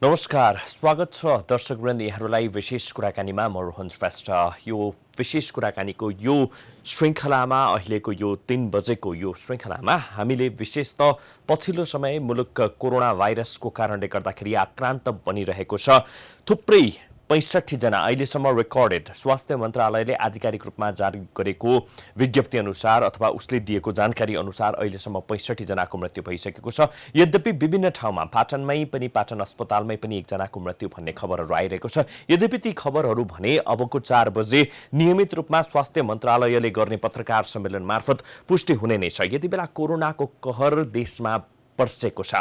नमस्कार, स्वागत छ दर्शकवृन्द यहाँहरूलाई विशेष कुराकानीमा म रोहन श्रेष्ठ। यो विशेष कुराकानीको यो श्रृङ्खलामा अहिलेको यो 3 बजेको यो श्रृङ्खलामा हामीले विशेषतः पछिल्लो समय मुलुक कोरोना भाइरसको कारणले गर्दाखेरि आक्रान्त बनिरहेको छ। थुप्रै 65 जना अहिलेसम्म रेकर्डेड स्वास्थ्य मन्त्रालयले आधिकारिक रूपमा जारी गरेको विज्ञप्ति अनुसार अथवा उसले दिएको जानकारी अनुसार अहिलेसम्म 65 जनाको मृत्यु भइसकेको छ। यद्यपि विभिन्न ठाउँमा पाटनमै पनि पाटन अस्पतालमै पनि एकजनाको मृत्यु भन्ने खबरहरू आइरहेको छ। यद्यपि ती खबरहरू भने अबको 4 बजे नियमित रूपमा स्वास्थ्य मन्त्रालयले गर्ने पत्रकार सम्मेलन मार्फत पुष्टि हुने नै छ। यति बेला कोरोनाको कहर देशमा पर्सेको छ।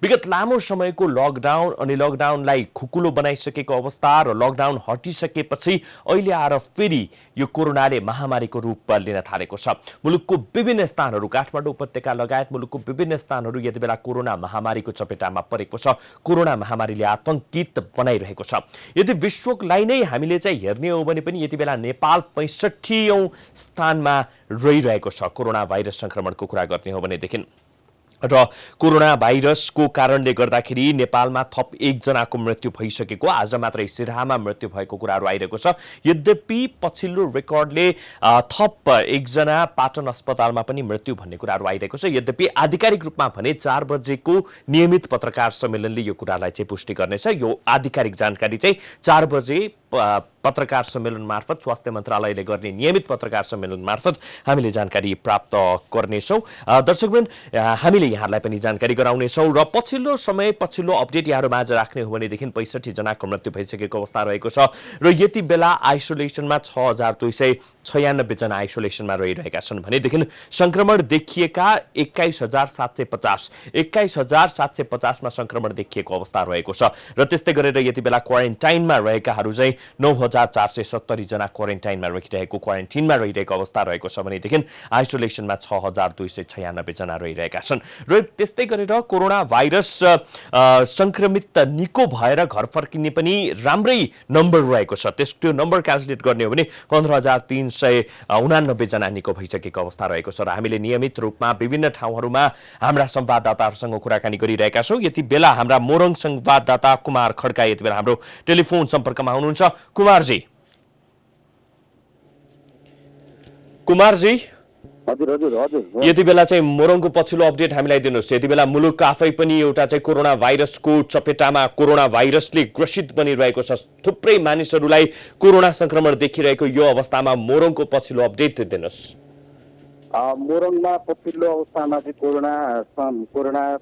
विगत लामो समयको लकडाउन अनि लकडाउनलाई खुकुलो बनाइसकेको अवस्था र लकडाउन हटिसकेपछि अहिले आएर फेरि यो कोरोनाले महामारीको रूप लिन थालेको छ। मुलुकको विभिन्न स्थानहरू काठमाडौँ उपत्यका लगायत मुलुकको विभिन्न स्थानहरू यति बेला कोरोना महामारीको चपेटामा परेको छ। कोरोना महामारीले आतंकित बनाइरहेको छ। यदि विश्वलाई नै हामीले चाहिँ हेर्ने हो भने पनि यति बेला नेपाल 65औं स्थानमा रहिरहेको छ। कोरोना भाइरस संक्रमणको कुरा गर्ने हो भनेदेखि र कोरोना भाइरसको कारणले गर्दाखेरि नेपालमा थप 1 जनाको मृत्यु भइसकेको, आज मात्रै सिराहामा मृत्यु भएको कुराहरू आइरहेको छ। यद्यपि पछिल्लो रेकर्डले थप 1 जना पाटन अस्पतालमा पनि मृत्यु भन्ने कुराहरू आइरहेको छ। यद्यपि आधिकारिक रूपमा भने 4 बजेको नियमित पत्रकार सम्मेलनले यो कुरालाई चाहिँ पुष्टि गर्नेछ। यो आधिकारिक जानकारी चाहिँ 4 बजे पत्रकार सम्मेलन मार्फत स्वास्थ्य मन्त्रालयले गर्ने नियमित पत्रकार सम्मेलन मार्फत हामीले जानकारी प्राप्त गर्नेछौँ। दर्शकवृन्द, हामीले यहाँलाई पनि जानकारी गराउनेछौँ र पछिल्लो अपडेट यहाँहरूमाझ राख्ने हो भनेदेखि 65 जनाको मृत्यु भइसकेको अवस्था रहेको छ र यति बेला आइसोलेसनमा 6296 जना आइसोलेसनमा रहिरहेका छन् भनेदेखि संक्रमण देखिएका 21750 मा संक्रमण देखिएको अवस्था रहेको छ र त्यस्तै गरेर यति बेला क्वारेन्टाइनमा रहेकाहरू चाहिँ 9470 जना क्वारेन्टाइनमा रहिरहेको अवस्था रहेको छ भनेदेखि आइसोलेसनमा 6296 जना रहिरहेका छन् र त्यस्तै गरेर कोरोना भाइरस संक्रमित निको भएर घर फर्किने पनि राम्रै नम्बर रहेको छ। त्यो नम्बर क्याल्कुलेट गर्ने हो भने 15389 जना निको भइसकेको अवस्था रहेको छ र हामीले नियमित रूपमा विभिन्न ठाउँहरूमा हाम्रा संवाददाताहरूसँग कुराकानी गरिरहेका छौँ। यति बेला हाम्रा मोरङ संवाददाता कुमार खड्का यति बेला हाम्रो टेलिफोन सम्पर्कमा हुनुहुन्छ। कुमारजी, हजुर यति बेला चाहिँ मोरङको पछिल्लो अपडेट हामीलाई दिनुहोस्। यति बेला मुलुक आफै पनि एउटा चाहिँ कोरोना भाइरसको चपेटामा, कोरोना भाइरसले ग्रसित बनिरहेको छ। थुप्रै मानिसहरूलाई कोरोना संक्रमण देखिरहेको यो अवस्थामा मोरङको पछिल्लो अपडेट दिनुहोस्। मोरङमा पछिल्लो अवस्थामा चाहिँ कोरोना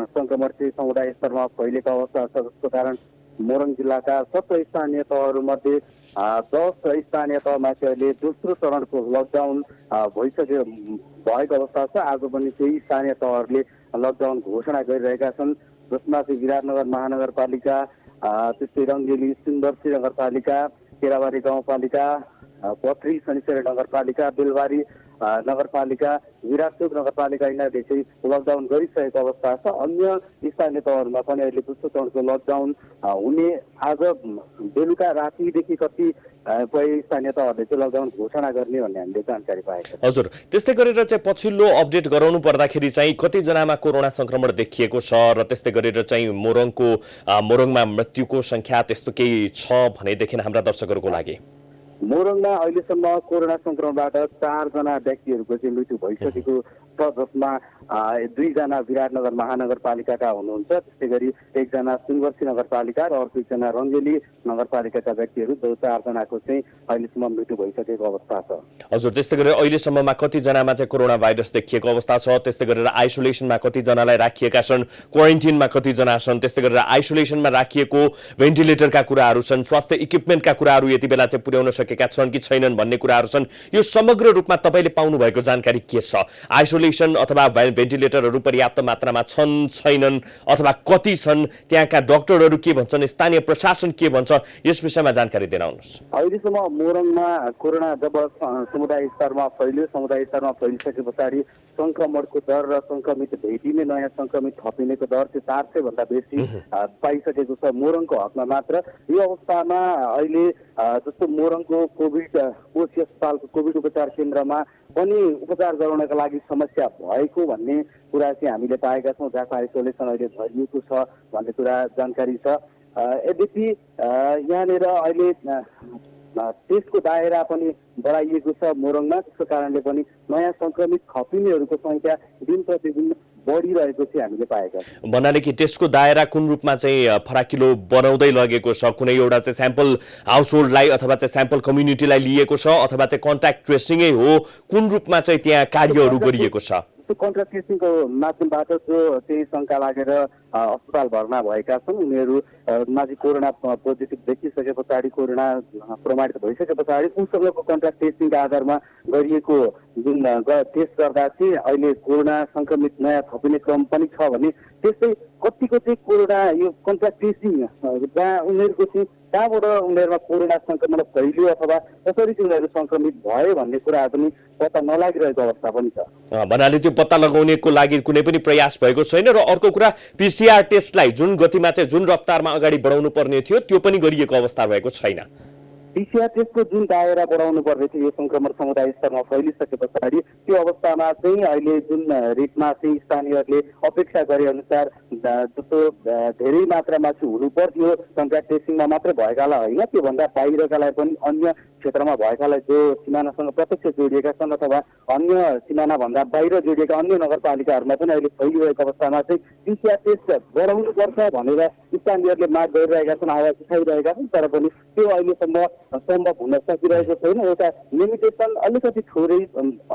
संक्रमण चाहिँ समुदाय स्तरमा फैलिएको अवस्था छ, जसको कारण मोरङ जिल्लाका 17 स्थानीय तहहरूमध्ये 10 स्थानीय तहमा चाहिँ अहिले दोस्रो चरणको लकडाउन भएको अवस्था छ। आज पनि केही स्थानीय तहहरूले लकडाउन घोषणा गरिरहेका छन्, जसमा चाहिँ विराटनगर महानगरपालिका, त्यस्तै रङ्गेली सुन्दरसी नगरपालिका, केराबारी गाउँपालिका, पथरी शनिश्चरी नगरपालिका, बेलबारी नगरपालिका, विराटचोक नगरपालिका यिनीहरूले चाहिँ लकडाउन गरिसकेको अवस्था छ। अन्य स्थानीय तहहरूमा पनि अहिले दोस्रो चरणको लकडाउन हुने, आज बेलुका रातिदेखि कतिपय स्थानीय तहहरूले चाहिँ लकडाउन घोषणा गर्ने भन्ने हामीले जानकारी पाएका छौँ। हजुर, त्यस्तै गरेर चाहिँ पछिल्लो अपडेट गराउनु पर्दाखेरि चाहिँ कतिजनामा कोरोना संक्रमण देखिएको छ र त्यस्तै गरेर चाहिँ मोरङमा मृत्युको संख्या त्यस्तो केही छ भनेदेखि हाम्रा दर्शकहरूको लागि मोरङमा अहिलेसम्म कोरोना संक्रमणबाट 4 जना व्यक्तिहरूको चाहिँ मृत्यु भइसकेको छ, जसमा 2 जना विराटनगर महानगरपालिकाका हुनुहुन्छ, त्यस्तै गरी 1 जना सुनवर्सी नगरपालिका र अर्को 1 जना रङ्गेली नगरपालिकाका व्यक्तिहरू, 4 जनाको चाहिँ अहिलेसम्म मृत्यु भइसकेको अवस्था छ। हजुर, त्यस्तै गरेर अहिलेसम्ममा कतिजनामा चाहिँ कोरोना भाइरस देखिएको अवस्था छ, त्यस्तै गरेर आइसोलेसनमा कतिजनालाई राखिएका छन्, क्वारेन्टिनमा कतिजना छन्, त्यस्तै गरेर आइसोलेसनमा राखिएको भेन्टिलेटरका कुराहरू छन्, स्वास्थ्य इक्विपमेन्टका कुराहरू यति बेला चाहिँ पुर्याउन सकेका छन् कि छैनन् भन्ने कुराहरू छन्। यो समग्र रूपमा तपाईँले पाउनु भएको जानकारी के छ? आइसोलेसन अथवा भेन्टिलेटरहरू पर्याप्त मात्रामा छन् छैनन् अथवा कति छन्, त्यहाँका डाक्टरहरू के भन्छन्, स्थानीय प्रशासन के भन्छ, यस विषयमा जानकारी दिनुहोस्। अहिलेसम्म मोरङमा कोरोना जब समुदाय स्तरमा फैलिसके पछाडि संक्रमणको दर र संक्रमित भेटिने नयाँ संक्रमित थपिनेको दर चाहिँ 400 भन्दा बेसी पाइसकेको छ मोरङको हकमा मात्र। यो अवस्थामा अहिले जस्तो मोरङको कोभिड अस्पतालको कोभिड उपचार केन्द्रमा पनि उपचार गराउनका लागि समस्या भएको भन्ने कुरा चाहिँ हामीले पाएका छौँ, जहाँ आइसोलेसन अहिले भरिएको छ भन्ने कुरा जानकारी छ। यद्यपि यहाँनिर अहिले टेस्टको दायरा पनि बढाइएको छ मोरङमा, त्यसको कारणले पनि नयाँ सङ्क्रमित थपिनेहरूको सङ्ख्या दिन प्रतिदिन बढिरहेको चाहिँ हामीले पाएका छौँ। भन्नाले कि टेस्टको दायरा कुन रूपमा चाहिँ फराकिलो बनाउँदै लगेको छ? कुनै एउटा चाहिँ स्याम्पल हाउसहोल्डलाई अथवा चाहिँ स्याम्पल कम्युनिटीलाई लिएको छ अथवा चाहिँ कन्ट्याक्ट ट्रेसिङै हो? कुन रूपमा चाहिँ त्यहाँ कार्यहरू गरिएको छ? त्यो कन्ट्याक्ट ट्रेसिङको माध्यमबाट जो त्यही शङ्का लागेर अस्पताल भर्ना भएका छन् उनीहरूमा चाहिँ कोरोना पोजिटिभ देखिसके पछाडि, कोरोना प्रमाणित भइसके पछाडि उनीसँगको कन्ट्याक्ट टेस्टिङका आधारमा गरिएको जुन टेस्ट गर्दा चाहिँ अहिले कोरोना सङ्क्रमित नयाँ थपिने क्रम पनि छ भने त्यस्तै कतिको चाहिँ कोरोना यो कन्ट्याक्ट टेस्टिङ जहाँ उनीहरूको चाहिँ कहाँबाट उनीहरूमा कोरोना सङ्क्रमण फैलियो अथवा कसरी चाहिँ उनीहरू सङ्क्रमित भयो भन्ने कुराहरू पनि पत्ता नलागिरहेको अवस्था पनि छ। भन्नाले त्यो पत्ता लगाउनेको लागि कुनै पनि प्रयास भएको छैन। र अर्को कुरा, पिसिआर टेस्टलाई जुन गतिमा चाहिँ जुन रफ्तारमा अगाडि बढाउनु पर्ने थियो त्यो पनि गरिएको अवस्था भएको छैन। पिसिआर टेस्टको जुन दायरा बढाउनु पर्ने थियो यो सङ्क्रमण समुदाय स्तरमा फैलिसके पछाडि त्यो अवस्थामा चाहिँ अहिले जुन रेटमा चाहिँ स्थानीयहरूले अपेक्षा गरे अनुसार जस्तो धेरै मात्रामा चाहिँ हुनु पर्थ्यो कन्ट्याक्ट टेस्टिङमा मात्रै भएकालाई होइन, त्योभन्दा बाहिरकालाई पनि अन्य क्षेत्रमा भएकालाई जो सिमानासँग प्रत्यक्ष जोडिएका छन् अथवा अन्य सिमानाभन्दा बाहिर जोडिएका अन्य नगरपालिकाहरूमा पनि अहिले फैलिरहेको अवस्थामा चाहिँ पिसिआर टेस्ट बढाउनुपर्छ भनेर स्थानीयहरूले माग गरिरहेका छन्, आवाज उठाइरहेका छन्, तर पनि त्यो अहिलेसम्म सम्भव हुन सकिरहेको छैन। एउटा लिमिटेसन अलिकति थोरै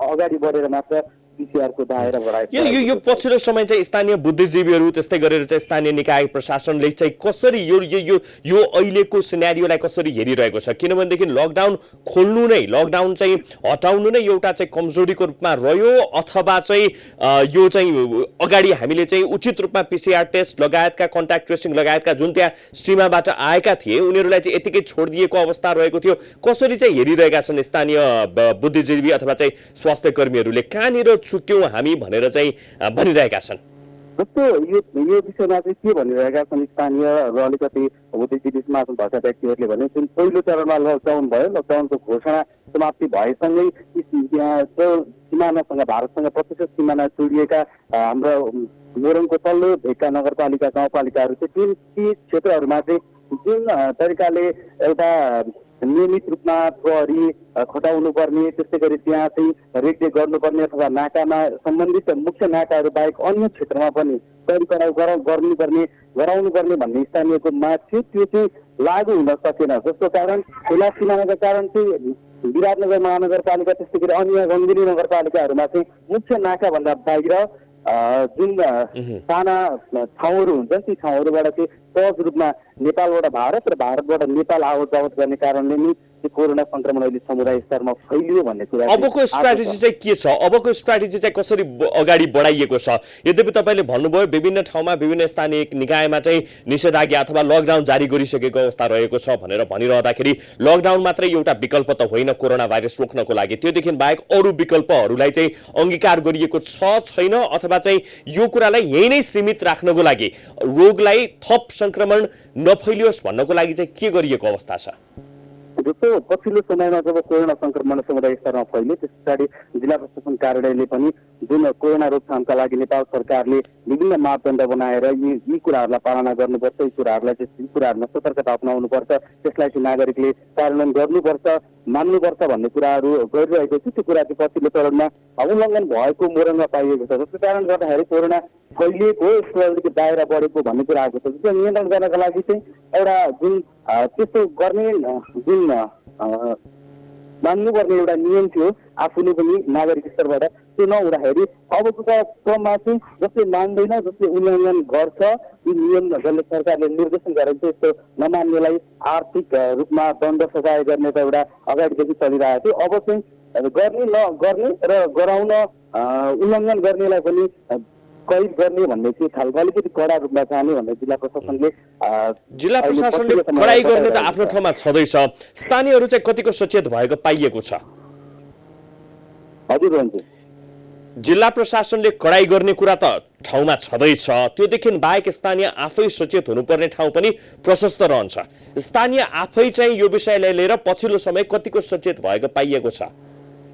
अगाडि बढेर मात्र पिसिआरको दायरा बढाएको। यो पछिल्लो समय चाहिँ स्थानीय बुद्धिजीवीहरू त्यस्तै गरेर चाहिँ स्थानीय निकाय प्रशासनले चाहिँ कसरी यो अहिलेको सिनेरियोलाई कसरी हेरिरहेको छ? किनभनेदेखि लकडाउन खोल्नु नै, लकडाउन चाहिँ हटाउनु नै एउटा चाहिँ कमजोरीको रूपमा रह्यो अथवा चाहिँ यो चाहिँ अगाडि हामीले चाहिँ उचित रूपमा पिसिआर टेस्ट लगायतका कन्ट्याक्ट ट्रेसिङ लगायतका जुन त्यहाँ सीमाबाट आएका थिए उनीहरूलाई चाहिँ यतिकै छोडिदिएको अवस्था रहेको थियो? कसरी चाहिँ हेरिरहेका छन् स्थानीय बुद्धिजीवी अथवा चाहिँ स्वास्थ्य कर्मीहरूले? कहाँनिर चुक्यौँ हामी भनेर चाहिँ भनिरहेका छन्? जस्तो यो विषयमा चाहिँ के भनिरहेका छन् स्थानीय र अलिकति बुद्धिजीवी समाजमा भएका व्यक्तिहरूले भने जुन पहिलो चरणमा लकडाउन भयो, लकडाउनको घोषणा समाप्ति भएसँगै यहाँ जो सिमानासँग भारतसँग प्रत्यक्ष सिमाना जोडिएका हाम्रो मोरङको तल्लो भेगका नगरपालिका गाउँपालिकाहरू चाहिँ ती क्षेत्रहरूमा चाहिँ जुन तरिकाले एउटा नियमित रूपमा प्रहरी खटाउनु पर्ने, त्यस्तै गरी त्यहाँ चाहिँ रेखदेख गर्नुपर्ने अथवा नाकामा सम्बन्धित मुख्य नाकाहरू बाहेक अन्य क्षेत्रमा पनि गराउनु पर्ने भन्ने स्थानीयको माग थियो, त्यो चाहिँ लागू हुन सकेन। जसको कारण खुला सिमानाका कारण चाहिँ विराटनगर महानगरपालिका त्यस्तै गरी अन्य रङ्गिनी नगरपालिकाहरूमा चाहिँ मुख्य नाकाभन्दा बाहिर जुन साना ठाउँहरू हुन्छन् ती ठाउँहरूबाट चाहिँ सहज रूपमा नेपालबाट भारत र भारतबाट नेपाल आवत जावत गर्ने कारणले नै कोरोना संक्रमण अहिले समुदाय स्तरमा फैलियो भन्ने कुरा। अबको स्ट्राटेजी चाहिँ के छ? अबको स्ट्राटेजी चाहिँ कसरी अगाडि बढाइएको छ? यद्यपि तपाईँले भन्नुभयो विभिन्न ठाउँमा विभिन्न स्थानीय निकायमा चाहिँ निषेधाज्ञा अथवा लकडाउन जारी गरिसकेको अवस्था रहेको छ भनेर भनिरहँदाखेरि लकडाउन मात्रै एउटा विकल्प त होइन कोरोना भाइरस रोक्नको लागि, त्योदेखि बाहेक अरू विकल्पहरूलाई चाहिँ अंगीकार गरिएको छ छैन अथवा चाहिँ यो कुरालाई यही नै सीमित राख्नको लागि रोगलाई थप संक्रमण नफैलियोस् भन्नको लागि चाहिँ के गरिएको अवस्था छ? जस्तो पछिल्लो समयमा जब कोरोना संक्रमण समुदाय स्तरमा फैल्यो त्यस पछाडि जिल्ला प्रशासन कार्यालयले पनि जुन कोरोना रोकथामका लागि नेपाल सरकारले विभिन्न मापदण्ड बनाएर यी कुराहरूलाई पालना गर्नुपर्छ, यी कुराहरूमा सतर्कता अपनाउनुपर्छ, त्यसलाई चाहिँ नागरिकले कार्यान्वयन गर्नुपर्छ, मान्नुपर्छ भन्ने कुराहरू गरिरहेको छ। त्यो कुरा चाहिँ पछिल्लो चरणमा उल्लङ्घन भएको मोरङमा पाइएको छ, जसको कारण गर्दाखेरि कोरोना फैलिएको, यसको अलिकति दायरा बढेको भन्ने कुरा आएको छ। त्यो नियन्त्रण गर्नका लागि चाहिँ एउटा जुन त्यस्तो गर्ने जुन मान्नुपर्ने एउटा नियम थियो आफूले पनि नागरिक स्तरबाट, त्यो नहुँदाखेरि अबको क्रममा चाहिँ जसले मान्दैन, जसले उल्लङ्घन गर्छ, यी नियम जसले सरकारले निर्देशन गरेको छ यस्तो नमान्नेलाई आर्थिक रूपमा दण्ड सजाय गर्ने त एउटा अगाडिदेखि चलिरहेको थियो। अब चाहिँ गर्ने नगर्ने र गराउन उल्लङ्घन गर्नेलाई पनि कैद गर्ने भन्ने चाहिँ खालको अलिकति कडा रूपमा जाने भन्ने जिल्ला प्रशासनले कडाई गर्ने त आफ्नो ठाउँमा छँदैछ। स्थानीयहरू चाहिँ कतिको सचेत भएको पाइएको छ? हजुर हुन्छ, जिल्ला प्रशासनले कडाई गर्ने कुरा त ठाउँमा छँदैछ, त्योदेखि बाहेक स्थानीय आफै सचेत हुनुपर्ने ठाउँ पनि प्रशस्त रहन्छ। स्थानीय आफै चाहिँ यो विषयलाई लिएर पछिल्लो समय कतिको सचेत भएको पाइएको छ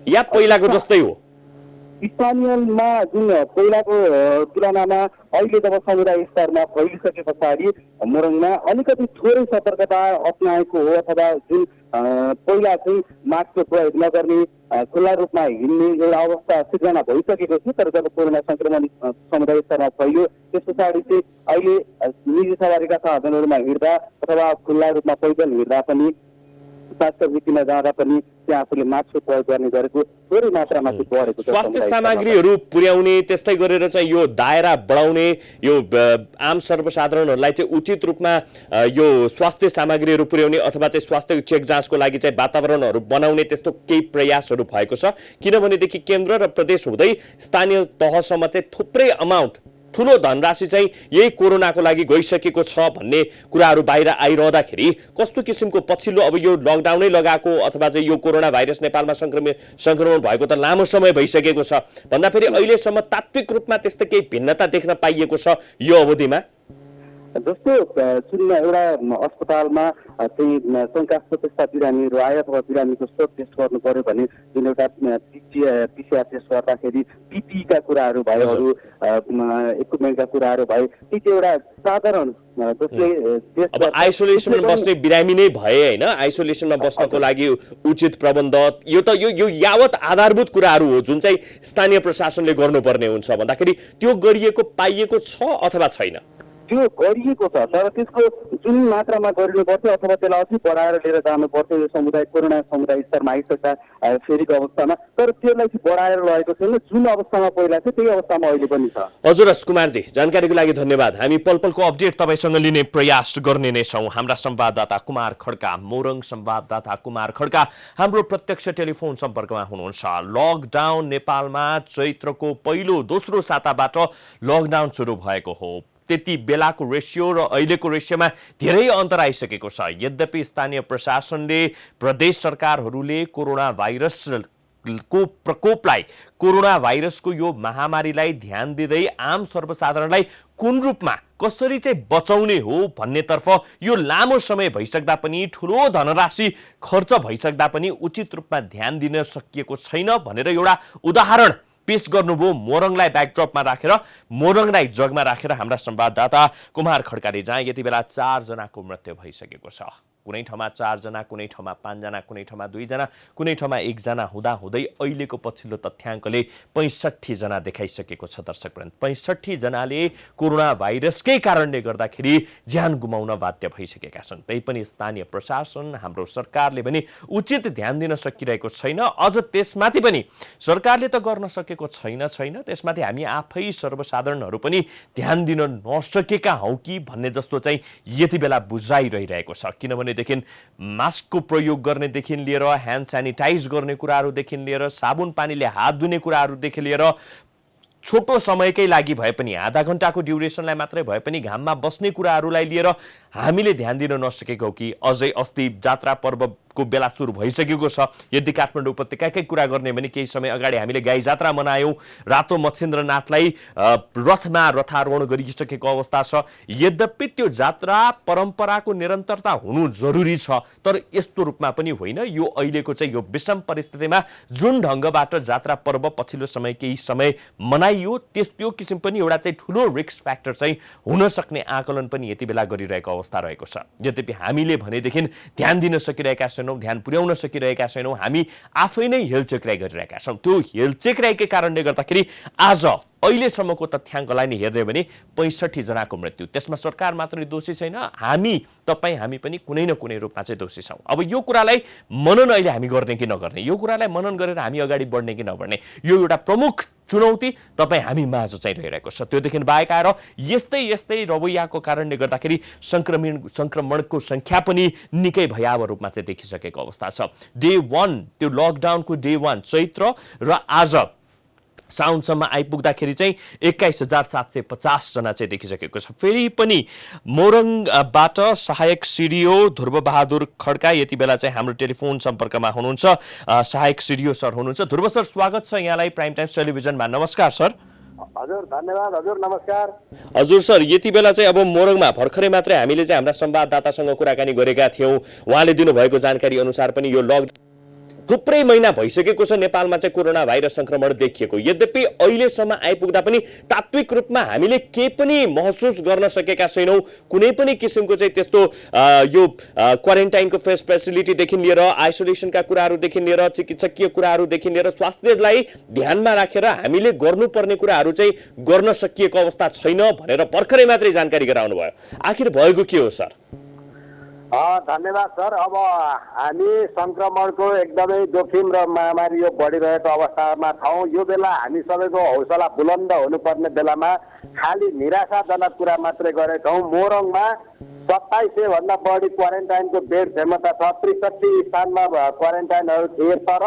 या पहिलाको जस्तै हो? स्थानीयमा जुन पहिलाको तुलनामा अहिले जब समुदाय स्तरमा फैलिसके पछाडि मोरङमा अलिकति थोरै सतर्कता अप्नाएको हो, अथवा जुन पहिला चाहिँ मास्कको प्रयोग नगर्ने, खुल्ला रूपमा हिँड्ने एउटा अवस्था सिर्जना भइसकेको थियो। तर जब कोरोना संक्रमण समुदाय स्तरमा फैलियो त्यस पछाडि चाहिँ अहिले निजी सवारीका साधनहरूमा हिँड्दा अथवा खुल्ला रूपमा पैदल हिँड्दा पनि, स्वास्थ्य जाँदा पनि त्यहाँ आफूले मास्कको प्रयोग गर्ने गरेको थोरै मात्रामा चाहिँ बढेको छ। स्वास्थ्य सामग्रीहरू पुर्याउने, त्यस्तै गरेर चाहिँ यो दायरा बढाउने, यो आम सर्वसाधारणहरूलाई चाहिँ उचित रूपमा यो स्वास्थ्य सामग्रीहरू पुर्याउने अथवा चाहिँ स्वास्थ्य चेक जाँचको लागि चाहिँ वातावरणहरू बनाउने त्यस्तो केही प्रयासहरू भएको छ? किनभनेदेखि केन्द्र र प्रदेश हुँदै स्थानीय तहसम्म चाहिँ थुप्रै अमाउन्ट, ठुलो धनराशि चाहिँ यही कोरोनाको लागि गइसकेको छ भन्ने कुराहरू बाहिर आइरहँदाखेरि कस्तो किसिमको पछिल्लो अब यो लकडाउनै लगाएको अथवा चाहिँ यो कोरोना भाइरस नेपालमा संक्रमण भएको त लामो समय भइसकेको छ भन्दा फेरि अहिलेसम्म तात्विक रूपमा त्यस्तो केही भिन्नता देख्न पाइएको छ यो अवधिमा? जस्तो जुन एउटा अस्पतालमा चाहिँ शङ्कास्पद त्यस्ता बिरामीहरू आयो अथवा बिरामीको स्वब टेस्ट गर्नु पर्यो भने जुन एउटा पिसिआर टेस्ट गर्दाखेरि पिपीका कुराहरू भयो, अरू इक्विपमेन्टका कुराहरू भयो, ती चाहिँ एउटा साधारण जसले अब आइसोलेसनमा बस्ने बिरामी नै भए होइन, आइसोलेसनमा बस्नको लागि उचित प्रबन्ध, यो त यो यावत आधारभूत कुराहरू हो जुन चाहिँ स्थानीय प्रशासनले गर्नुपर्ने हुन्छ भन्दाखेरि त्यो गरिएको पाइएको छ अथवा छैन? त्यो गरिएको छ, तर त्यसको जुन मात्रामा गरिनु पर्थ्यो अथवा त्यसलाई अझै बढाएर लिएर जानु पर्थ्यो यो कोरोना समुदाय स्तरमा आइसक्दा फेरिको अवस्थामा, तर त्यसलाई चाहिँ बढाएर लगेको छैन। जुन अवस्थामा पहिला थियो त्यही अवस्थामा अहिले पनि छ। हजुर कुमारजी, जानकारीको लागि धन्यवाद। हामी पलपलको अपडेट तपाईसँग लिने प्रयास गर्ने नै छौँ। हाम्रा संवाददाता कुमार खड्का, मोरङ संवाददाता कुमार खड्का हाम्रो प्रत्यक्ष टेलिफोन सम्पर्कमा हुनुहुन्छ। लकडाउन नेपालमा चैत्रको पहिलो दोस्रो साताबाट लकडाउन सुरु भएको हो। त्यति बेलाको रेसियो र अहिलेको रेसियोमा धेरै अन्तर आइसकेको छ। यद्यपि स्थानीय प्रशासनले, प्रदेश सरकारहरूले कोरोना भाइरसको प्रकोपलाई, कोरोना भाइरसको यो महामारीलाई ध्यान दिँदै आम सर्वसाधारणलाई कुन रूपमा कसरी चाहिँ बचाउने हो भन्नेतर्फ यो लामो समय भइसक्दा पनि, ठुलो धनराशि खर्च भइसक्दा पनि उचित रूपमा ध्यान दिन सकिएको छैन भनेर एउटा उदाहरण पेश गर्नुभयो मोरङलाई ब्याकड्रपमा राखेर, मोरङलाई जगमा राखेर हाम्रा संवाददाता कुमार खड्काले, जहाँ यति बेला 4 जनाको मृत्यु भइसकेको छ। कुनै ठाउँमा 4 जना, कुनै ठाउँमा 5 जना, कुनै ठाउँमा 2 जना, कुनै ठाउँमा 1 जना हुँदै अहिलेको पछिल्लो तथ्याङ्कले 65 जना देखाइसकेको छ। दर्शकवृन्द, 65 जनाले कोरोना भाइरसकै कारणले गर्दाखेरि ज्यान गुमाउन बाध्य भइसकेका छन्। त्यही पनि स्थानीय प्रशासन, हाम्रो सरकारले पनि उचित ध्यान दिन सकिरहेको छैन। अझ त्यसमाथि पनि सरकारले त गर्न सकेको छैन, त्यसमाथि हामी आफै सर्वसाधारणहरू पनि ध्यान दिन नसकेका हौँ कि भन्ने जस्तो चाहिँ यति बेला बुझाइरहिरहेको छ। किनभने मास्कको प्रयोग गर्नेदेखि लिएर, ह्यान्ड सेनिटाइज गर्ने कुराहरूदेखि लिएर, साबुन पानीले हात धुने कुराहरूदेखि लिएर, छोटो समयकै लागि भए पनि, आधा घण्टाको ड्युरेसनलाई मात्रै भए पनि घाममा बस्ने कुराहरूलाई लिएर हामीले ध्यान दिन नसकेको कि अझै अस्ति जात्रा पर्वको बेला सुरु भइसकेको छ। यदि काठमाडौँ उपत्यकाकै कुरा गर्ने भने केही समय अगाडि हामीले गाई जात्रा मनायौँ, रातो मच्छिन्द्रनाथलाई रथमा रथारोहण गरिसकेको अवस्था छ। यद्यपि त्यो जात्रा परम्पराको निरन्तरता हुनु जरुरी छ, तर यस्तो रूपमा पनि होइन। यो अहिलेको चाहिँ यो विषम परिस्थितिमा जुन ढङ्गबाट जात्रा पर्व पछिल्लो समय केही समय मनाइयो, त्यो किसिम पनि एउटा चाहिँ ठुलो रिस्क फ्याक्टर चाहिँ हुन सक्ने आकलन पनि यति बेला गरिरहेको अवस्था रहेको छ। यद्यपि हामीले भनेदेखि ध्यान दिन सकिरहेका छैनौँ, ध्यान पुर्याउन सकिरहेका छैनौँ, हामी आफै नै हेलचेक्राइ गरिरहेका छौँ। त्यो हेलचेक्राइकै कारणले गर्दाखेरि आज अहिलेसम्मको तथ्याङ्कलाई नै हेर्दै भने 65 जनाको मृत्यु, त्यसमा सरकार मात्रै दोषी छैन, हामी पनि कुनै न कुनै रूपमा चाहिँ दोषी छौँ। अब यो कुरालाई मनन अहिले हामी गर्ने कि नगर्ने, यो कुरालाई मनन गरेर हामी अगाडि बढ्ने कि नबढ्ने, यो एउटा प्रमुख चुनौती हामी माझ चाहिँ रहिरहेको छ। त्योदेखि बाहेक आएर यस्तै रवैयाको कारणले गर्दाखेरि संक्रमणको संख्या पनि निकै भयावह रूपमा चाहिँ देखिसकेको अवस्था छ। डे 1, त्यो लकडाउनको डे 1 चैत्र र आज साउनसम्म आइपुग्दाखेरि चाहिँ 21,750 जना चाहिँ देखिसकेको छ। फेरि पनि मोरङबाट सहायक सिडिओ ध्रुवबहादुर खड्का यति बेला चाहिँ हाम्रो टेलिफोन सम्पर्कमा हुनुहुन्छ। सहायक सिडिओ सर हुनुहुन्छ। ध्रुव सर, स्वागत छ यहाँलाई प्राइम टाइम्स टेलिभिजनमा। नमस्कार सर। हजुर, धन्यवाद हजुर, नमस्कार। हजुर सर, यति बेला चाहिँ अब मोरङमा भर्खरै मात्रै हामीले चाहिँ हाम्रा संवाददातासँग कुराकानी गरेका थियौँ। उहाँले दिनुभएको जानकारी अनुसार पनि यो थुप्रै महिना भइसकेको छ नेपालमा चाहिँ कोरोना भाइरस संक्रमण देखिएको। यद्यपि अहिलेसम्म आइपुग्दा पनि तात्विक रूपमा हामीले केही पनि महसुस गर्न सकेका छैनौँ। कुनै पनि किसिमको चाहिँ त्यस्तो यो क्वारेन्टाइनको फेसिलिटीदेखि लिएर आइसोलेसनका कुराहरूदेखि लिएर चिकित्सकीय कुराहरूदेखि लिएर स्वास्थ्यलाई ध्यानमा राखेर हामीले गर्नुपर्ने कुराहरू चाहिँ गर्न सकिएको अवस्था छैन भनेर भर्खरै मात्रै जानकारी गराउनु भयो। आखिर भएको के हो सर? धन्यवाद सर। अब हामी संक्रमणको एकदमै जोखिम र महामारी यो बढिरहेको अवस्थामा छौँ। यो बेला हामी सबैको हौसला बुलन्द हुनुपर्ने बेलामा खालि निराशाजनक कुरा मात्रै गरेछौँ। मोरङमा 2700 भन्दा बढी क्वारेन्टाइनको बेड क्षमता छ। 63 स्थानमा क्वारेन्टाइनहरू थिए, तर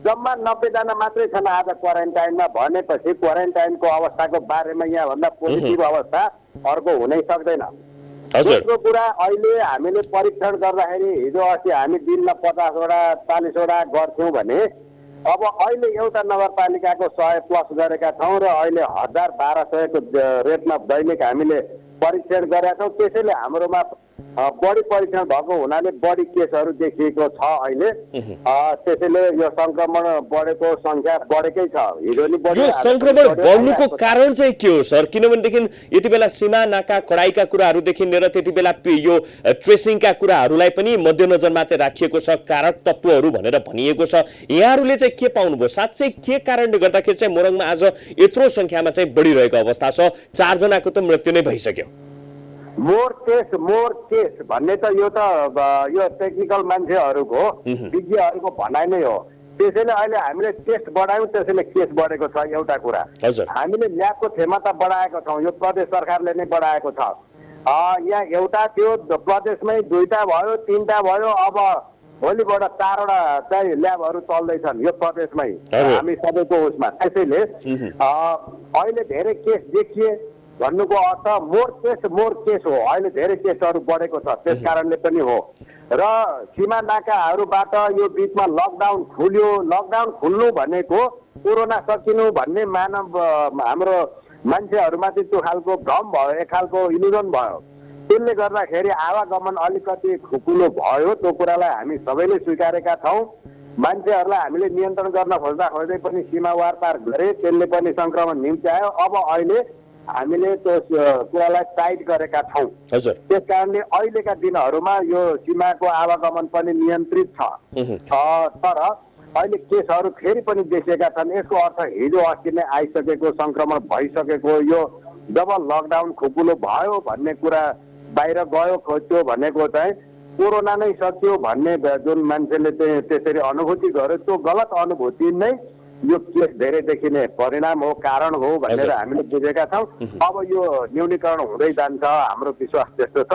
जम्मा 90 जना मात्रै छन् आज क्वारेन्टाइनमा। भनेपछि क्वारेन्टाइनको अवस्थाको बारेमा यहाँभन्दा पोजिटिभ अवस्था अर्को हुनै सक्दैन। दोस्रो कुरा, अहिले हामीले परीक्षण गर्दाखेरि हिजो अस्ति हामी दिनमा 50वटा 40वटा गर्थ्यौँ भने अब अहिले एउटा नगरपालिकाको 100+ गरेका छौँ र अहिले 1200 को रेटमा दैनिक हामीले परीक्षण गरेका छौँ। त्यसैले हाम्रोमा बढी परीक्षण भएको हुनाले बढी केसहरू देखिएको छ अहिले। त्यसैले यो संक्रमण बढेको संख्या बढेकै छ। हिजो नि यो संक्रमण बढ्नुको कारण चाहिँ के हो सर? किनभनेदेखि यति बेला सीमा नाका कडाइका कुराहरूदेखि लिएर त्यति बेला यो ट्रेसिङका कुराहरूलाई पनि मध्यनजरमा चाहिँ राखिएको छ, कारक तत्त्वहरू भनेर भनिएको छ। यहाँहरूले चाहिँ के पाउनुभयो? साँच्चै के कारणले गर्दाखेरि चाहिँ मोरङमा आज यत्रो संख्यामा चाहिँ बढिरहेको अवस्था छ? 4 जनाको त मृत्यु नै भइसक्यो। मोर केस भन्ने त यो टेक्निकल मान्छेहरूको विज्ञहरूको भनाइ नै हो। त्यसैले अहिले हामीले टेस्ट बढायौँ, त्यसैले केस बढेको छ। एउटा कुरा, हामीले ल्याबको क्षमता बढाएको छौँ, यो प्रदेश सरकारले नै बढाएको छ। यहाँ एउटा थियो, प्रदेशमै 2टा भयो, 3टा भयो, अब भोलिबाट 4वटा चाहिँ ल्याबहरू चल्दैछन् यो प्रदेशमै हामी सबैको उसमा। त्यसैले अहिले धेरै केस देखिए भन्नुको अर्थ मोर केस हो। अहिले धेरै केसहरू बढेको छ, त्यस कारणले पनि हो। र सीमा नाकाहरूबाट यो बिचमा लकडाउन खुल्यो। लकडाउन खुल्नु भनेको कोरोना सकिनु भन्ने हाम्रो मान्छेहरूमाथि त्यो खालको भ्रम भयो, एक खालको इल्युजन भयो। त्यसले गर्दाखेरि आवागमन अलिकति खुकुलो भयो। त्यो कुरालाई हामी सबैले स्वीकारेका छौँ। मान्छेहरूलाई हामीले नियन्त्रण गर्न खोज्दै पनि सीमा वारपार गरे, त्यसले पनि संक्रमण निम्त्यायो। अब अहिले हामीले त्यो कुरालाई टाइट गरेका छौँ। त्यस कारणले अहिलेका दिनहरूमा यो सीमाको आवागमन पनि नियन्त्रित छ। तर अहिले केसहरू फेरि पनि देखिएका छन्। यसको अर्थ हिजो अस्ति नै आइसकेको संक्रमण भइसकेको यो डबल लकडाउन खुकुलो भयो भन्ने कुरा बाहिर गयो खोज्यो भनेको चाहिँ कोरोना नै सकियो भन्ने जुन मान्छेले त्यसरी अनुभूति गर्यो, त्यो गलत अनुभूति नै यो केस धेरै देखिने परिणाम हो, कारण हो भनेर हामीले बुझेका छौँ। अब यो न्यूनीकरण हुँदै जान्छ, हाम्रो विश्वास त्यस्तो छ।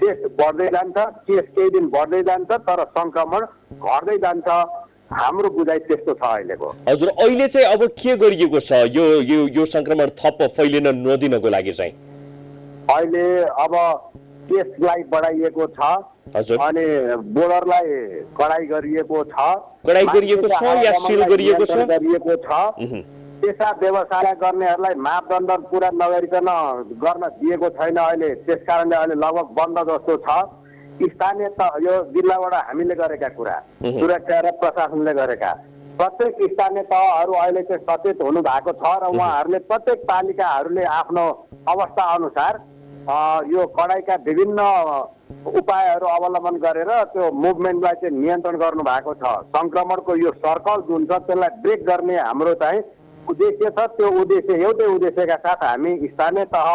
टेस्ट बढ्दै जान्छ, केस केही दिन बढ्दै जान्छ, तर संक्रमण घट्दै जान्छ। हाम्रो बुझाइ त्यस्तो छ अहिलेको। हजुर, अहिले चाहिँ अब के गरिएको छ यो संक्रमण थप फैलिन नदिनको लागि चाहिँ? अहिले अब केसलाई बढाइएको छ अनि बोर्डरलाई कडाई गरिएको छ। कडाई गरिएको छ या सिल गरिएको छ? पेसा व्यवसाय गर्नेहरूलाई मापदण्ड पुरा नगरिकन गर्न दिएको छैन अहिले। त्यस कारणले अहिले लगभग बन्द जस्तो छ। स्थानीय यो जिल्लाबाट हामीले गरेका कुरा, सुरक्षा र प्रशासनले गरेका प्रत्येक स्थानीय तहहरू अहिले चाहिँ सचेत हुनु भएको छ र उहाँहरूले प्रत्येक पालिकाहरूले आफ्नो अवस्था अनुसार यो कडाइका विभिन्न उपायहरू अवलम्बन गरेर त्यो मुभमेन्टलाई चाहिँ नियन्त्रण गर्नु भएको छ। संक्रमणको यो सर्कल जुन छ त्यसलाई ब्रेक गर्ने हाम्रो चाहिँ उद्देश्य छ। त्यो उद्देश्य एउटै उद्देश्यका साथ हामी स्थानीय तह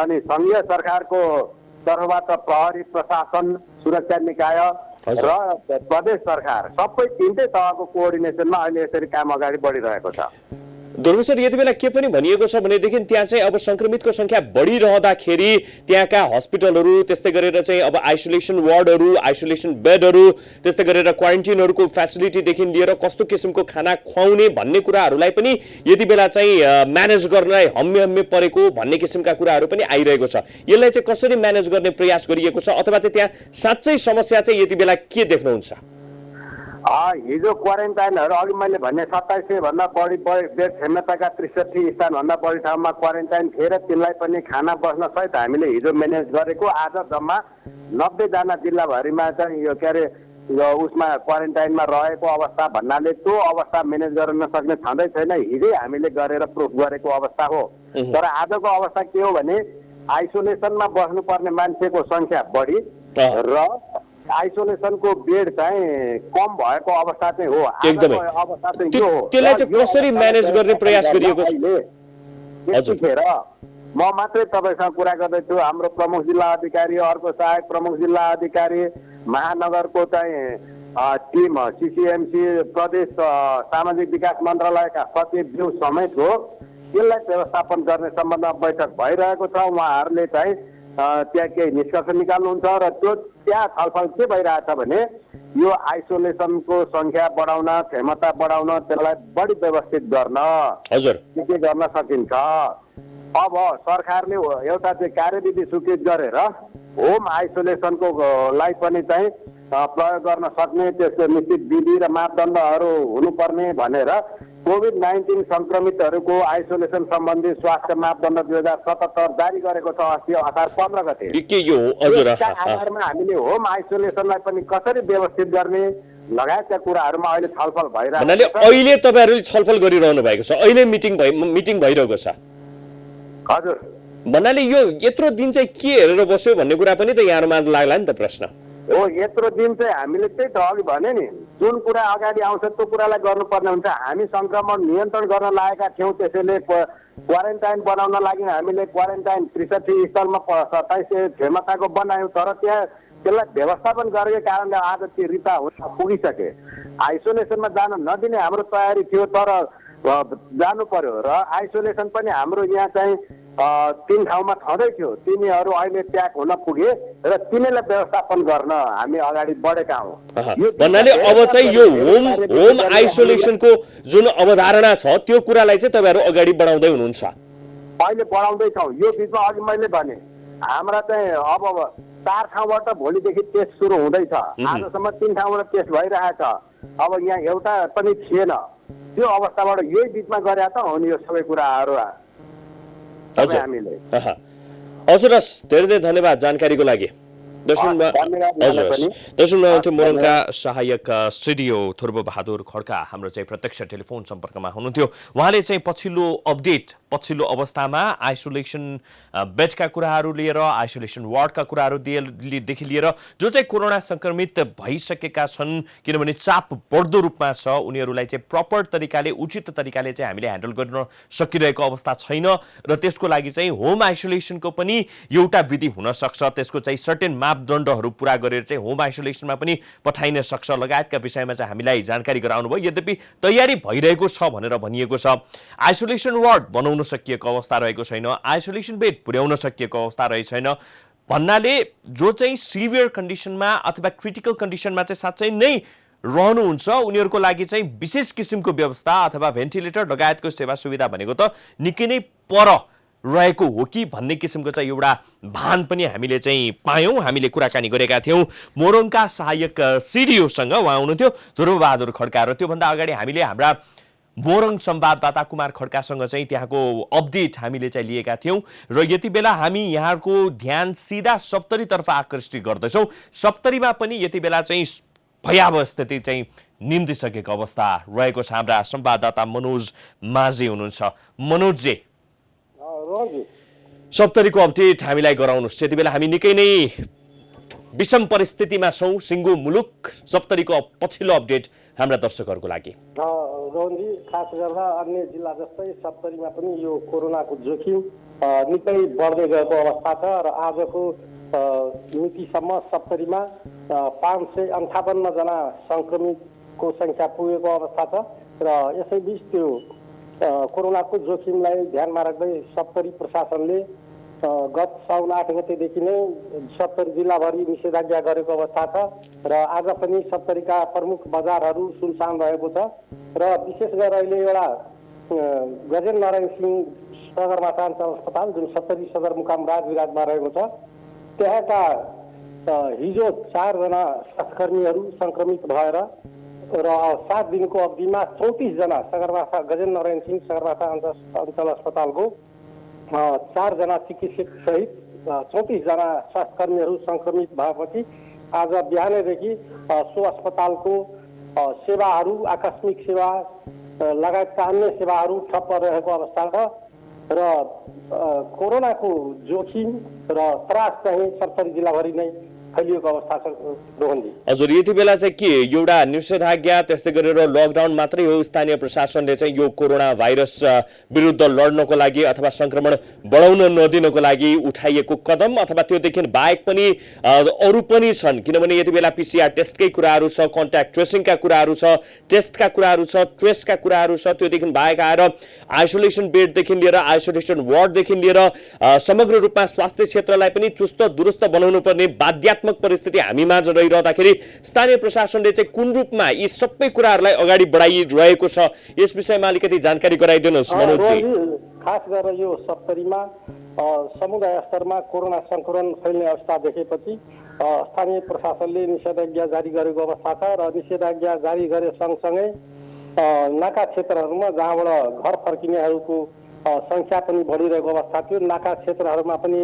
अनि सङ्घीय सरकारको तर्फबाट प्रहरी, प्रशासन, सुरक्षा निकाय र प्रदेश सरकार सबै 3टै तहको कोअर्डिनेसनमा अहिले यसरी काम अगाडि बढिरहेको छ। ध्रुव सर, यति बेला के पनि भनिएको छ भनेदेखि त्यहाँ चाहिँ अब संक्रमितको संख्या बढिरहँदाखेरि त्यहाँका हस्पिटलहरू, त्यस्तै गरेर चाहिँ अब आइसोलेसन वार्डहरू, आइसोलेसन बेडहरू, त्यस्तै गरेर क्वारेन्टिनहरूको फेसिलिटीदेखि लिएर कस्तो किसिमको खाना खुवाउने भन्ने कुराहरूलाई पनि यति बेला चाहिँ म्यानेज गर्नलाई हम्मे परेको भन्ने किसिमका कुराहरू पनि आइरहेको छ। यसलाई चाहिँ कसरी म्यानेज गर्ने प्रयास गरिएको छ अथवा चाहिँ त्यहाँ साँच्चै समस्या चाहिँ यति बेला के देख्नुहुन्छ? हिजो क्वारेन्टाइनहरू अघि मैले भने 2700 भन्दा बढी बेड क्षमताका 63 स्थानभन्दा बढी ठाउँमा क्वारेन्टाइन थिए र त्यसलाई पनि खाना बस्न सहित हामीले हिजो म्यानेज गरेको। आज जम्मा 90 जना जिल्लाभरिमा चाहिँ यो के अरे उसमा क्वारेन्टाइनमा रहेको अवस्था भन्नाले त्यो अवस्था म्यानेज गर्न नसक्ने छँदै छैन। हिजै हामीले गरेर प्रुफ गरेको अवस्था हो। तर आजको अवस्था के हो भने आइसोलेसनमा बस्नुपर्ने मान्छेको संख्या बढी र आइसोलेसनको बेड चाहिँ कम भएको अवस्था चाहिँ हो। एकदमै अवस्था चाहिँ यो हो। त्यसलाई चाहिँ कसरी म्यानेज गर्ने प्रयास गरिएको छ? यतिखेर म मात्रै तपाईँसँग कुरा गर्दैछु। हाम्रो प्रमुख जिल्ला अधिकारी, अर्को सहायक प्रमुख जिल्ला अधिकारी, महानगरको चाहिँ टिम, सिसिएमसी, प्रदेश सामाजिक विकास मन्त्रालयका सचिवज्यू समेत हो, यसलाई व्यवस्थापन गर्ने सम्बन्धमा बैठक भइरहेको छ। उहाँहरूले चाहिँ त्यहाँ केही निष्कर्ष निकाल्नुहुन्छ र त्यो त्यहाँ छलफल के भइरहेछ भने यो आइसोलेसनको संख्या बढाउन, क्षमता बढाउन, त्यसलाई बढी व्यवस्थित गर्न के गर्न सकिन्छ। अब सरकारले एउटा चाहिँ कार्यविधि स्वीकृत गरेर होम आइसोलेसनको लाई पनि चाहिँ प्रयोग गर्न सक्ने त्यसको निश्चित विधि र मापदण्डहरू हुनुपर्ने भनेर कोभिड-19 संक्रमितहरूको आइसोलेसन सम्बन्धी स्वास्थ्य मापदण्ड 2077 जारी गरेको छ अस्ति असार 15 गते। आधारमा हामीले होम आइसोलेसनलाई पनि कसरी व्यवस्थित गर्ने लगायतका कुराहरूमा अहिले छलफल भइरहेको छ। अहिले तपाईहरुले छलफल गरिरहनु भएको छ, अहिले मिटिङ भइरहेको छ। हजुर, भन्नाले यो यत्रो दिन चाहिँ के हेरेर बस्यो भन्ने कुरा पनि त यहाँहरुमा लाग्ला नि त प्रश्न हो। यत्रो दिन चाहिँ हामीले त्यही त अघि भने नि, जुन कुरा अगाडि आउँछ त्यो कुरालाई गर्नुपर्ने हुन्छ। हामी संक्रमण नियन्त्रण गर्न लागेका थियौँ, त्यसैले क्वारेन्टाइन बनाउन लागि हामीले क्वारेन्टाइन 63 स्थलमा 27 क्षमताको बनायौँ। तर त्यहाँ त्यसलाई व्यवस्थापन गरेको कारणले आज त्यो रिता हुन पुगिसके। आइसोलेसनमा जान नदिने हाम्रो तयारी थियो, तर जानु पर्यो र आइसोलेसन पनि हाम्रो यहाँ चाहिँ 3 ठाउँमा छँदै थियो। तिनीहरू अहिले ट्याग हुन पुगे र तिनीलाई व्यवस्थापन गर्न हामी अगाडि बढेका हौँ। भन्नाले अब चाहिँ यो होम आइसोलेसनको जुन अवधारणा छ त्यो कुरालाई चाहिँ तपाईहरु अगाडि बढाउँदै हुनुहुन्छ? अहिले बढाउँदैछौँ। यो बिचमा अघि मैले भने हाम्रा चाहिँ अब 4 ठाउँबाट भोलिदेखि टेस्ट सुरु हुँदैछ। आजसम्म 3 ठाउँबाट टेस्ट भइरहेछ। अब यहाँ एउटा पनि थिएन। त्यो अवस्थाबाट यही बिचमा गरे त हो नि यो सबै कुराहरू हामीले। हजुर, धेरै धेरै धन्यवाद जानकारीको लागि। दर्शनमा मोरङका सहायक सिडिओ ध्रुव बहादुर खड्का हाम्रो चाहिँ प्रत्यक्ष टेलिफोन सम्पर्कमा हुनुहुन्थ्यो। उहाँले चाहिँ पछिल्लो अपडेट, पछिल्लो अवस्थामा आइसोलेसन बेडका कुराहरू लिएर, आइसोलेसन वार्डका कुराहरूदेखि लिएर जो चाहिँ कोरोना संक्रमित भइसकेका छन्, किनभने चाप बढ्दो रूपमा छ, उनीहरूलाई चाहिँ प्रपर तरिकाले, उचित तरिकाले चाहिँ हामीले ह्यान्डल गर्न सकिरहेको अवस्था छैन र त्यसको लागि चाहिँ होम आइसोलेसनको पनि एउटा विधि हुन सक्छ। त्यसको चाहिँ सर्टेन मापदण्डहरू पूरा गरेर चाहिँ होम आइसोलेसनमा पनि पठाइन सक्छ लगायतका विषयमा चाहिँ हामीलाई जानकारी गराउनु भयो। यद्यपि तयारी भइरहेको छ भनेर भनिएको छ। आइसोलेसन वार्ड बनाउन सकिएको अवस्था रहेको छैन, आइसोलेसन बेड पुर्याउन सकिएको अवस्था रहेको छैन भन्नाले जो चाहिँ सिभियर कन्डिसनमा अथवा क्रिटिकल कन्डिसनमा चाहिँ साँच्चै नै रहनुहुन्छ उनीहरूको लागि चाहिँ विशेष किसिमको व्यवस्था अथवा भेन्टिलेटर लगायतको सेवा सुविधा भनेको त निकै नै पर रहेको हो कि भन्ने किसिमको चाहिँ एउटा भान पनि हामीले चाहिँ पायौँ। हामीले कुराकानी गरेका थियौँ मोरङका सहायक सिडिओसँग, उहाँ हुनुहुन्थ्यो ध्रुव बहादुर खड्का। र त्योभन्दा अगाडि हामीले हाम्रा मोरङ संवाददाता कुमार खड्कासँग चाहिँ त्यहाँको अपडेट हामीले चाहिँ लिएका थियौँ र यति बेला हामी यहाँको ध्यान सिधा सप्तरीतर्फ आकर्षित गर्दैछौँ। सप्तरीमा पनि यति बेला चाहिँ भयावह स्थिति चाहिँ निम्तिसकेको अवस्था रहेको छ। हाम्रा संवाददाता मनोज माझी हुनुहुन्छ। मनोजजी, सप्तरीको अपडेट हामीलाई गराउनुहोस्। यति बेला हामी निकै नै विषम परिस्थितिमा छौँ सिङ्गो मुलुक। सप्तरीको पछिल्लो अपडेट हाम्रा दर्शकहरूको लागि। रोहनजी, खास गरेर अन्य जिल्ला जस्तै सप्तरीमा पनि यो कोरोनाको जोखिम निकै बढ्दै गएको अवस्था छ र आजको मितिसम्म सप्तरीमा 558 जना संक्रमितको संख्या पुगेको अवस्था छ र यसैबीच त्यो कोरोनाको जोखिमलाई ध्यानमा राख्दै सप्तरी प्रशासनले गत साउन 8 गतेदेखि नै सप्तरी जिल्लाभरि निषेधाज्ञा गरेको अवस्था छ र आज पनि सप्तरीका प्रमुख बजारहरू सुनसान रहेको छ र विशेष गरेर अहिले एउटा गजेन्द्र नारायण सिंह सगरमाथा अञ्चल अस्पताल जुन सप्तरी सदरमुकाम राजविराजमा रहेको छ त्यहाँका हिजो 4 जना स्वास्थ्यकर्मीहरू संक्रमित भएर र 7 दिनको अवधिमा 34 जना सगरमाथा गजेन्द्र नारायण सिंह सगरमाथा अञ्चल अस्पतालको 4 जना चिकित्सक सहित 34 जना स्वास्थ्यकर्मीहरू संक्रमित भएपछि आज बिहानैदेखि सो अस्पतालको सेवाहरू, आकस्मिक सेवा लगायतका अन्य सेवाहरू ठप्प रहेको अवस्था छ र कोरोनाको जोखिम र त्रास चाहिँ सप्तरी जिल्लाभरि नै फैलिएको अवस्था छ रोहनजी। हजुर, यति बेला चाहिँ के एउटा निषेधाज्ञा त्यस्तै गरेर लकडाउन मात्रै हो स्थानीय प्रशासनले चाहिँ यो कोरोना भाइरस विरुद्ध लड्नको लागि अथवा संक्रमण बढाउन नदिनको लागि उठाइएको कदम, अथवा त्योदेखि बाहेक पनि अरू पनि छन्? किनभने यति बेला PCR टेस्टकै कुराहरू छ, कन्ट्याक्ट ट्रेसिङका कुराहरू छ, टेस्टका कुराहरू छ, ट्रेसका कुराहरू छ, त्योदेखि बाहेक आएर आइसोलेसन बेडदेखि लिएर आइसोलेसन वार्डदेखि लिएर समग्र रूपमा स्वास्थ्य क्षेत्रलाई पनि चुस्त दुरुस्त बनाउनु पर्ने बाध्यात्मक परिस्थिति हामी माझ रहिरहँदाखेरि स्थानीय प्रशासनले चाहिँ कुन रूपमा यी सबै कुराहरूलाई अगाडि बढाइरहेको छ, यस विषयमा अलिकति जानकारी गराइदिनुहोस् मनोजजी। खास गरेर यो सप्तरीमा समुदाय स्तरमा कोरोना संक्रमण फैल्ने अवस्था देखेपछि स्थानीय प्रशासनले निषेधाज्ञा जारी गरेको अवस्था छ र निषेधाज्ञा जारी गरे सँगसँगै नाका क्षेत्रहरूमा जहाँबाट घर फर्किनेहरूको संख्या पनि बढिरहेको अवस्था थियो, नाका क्षेत्रहरूमा पनि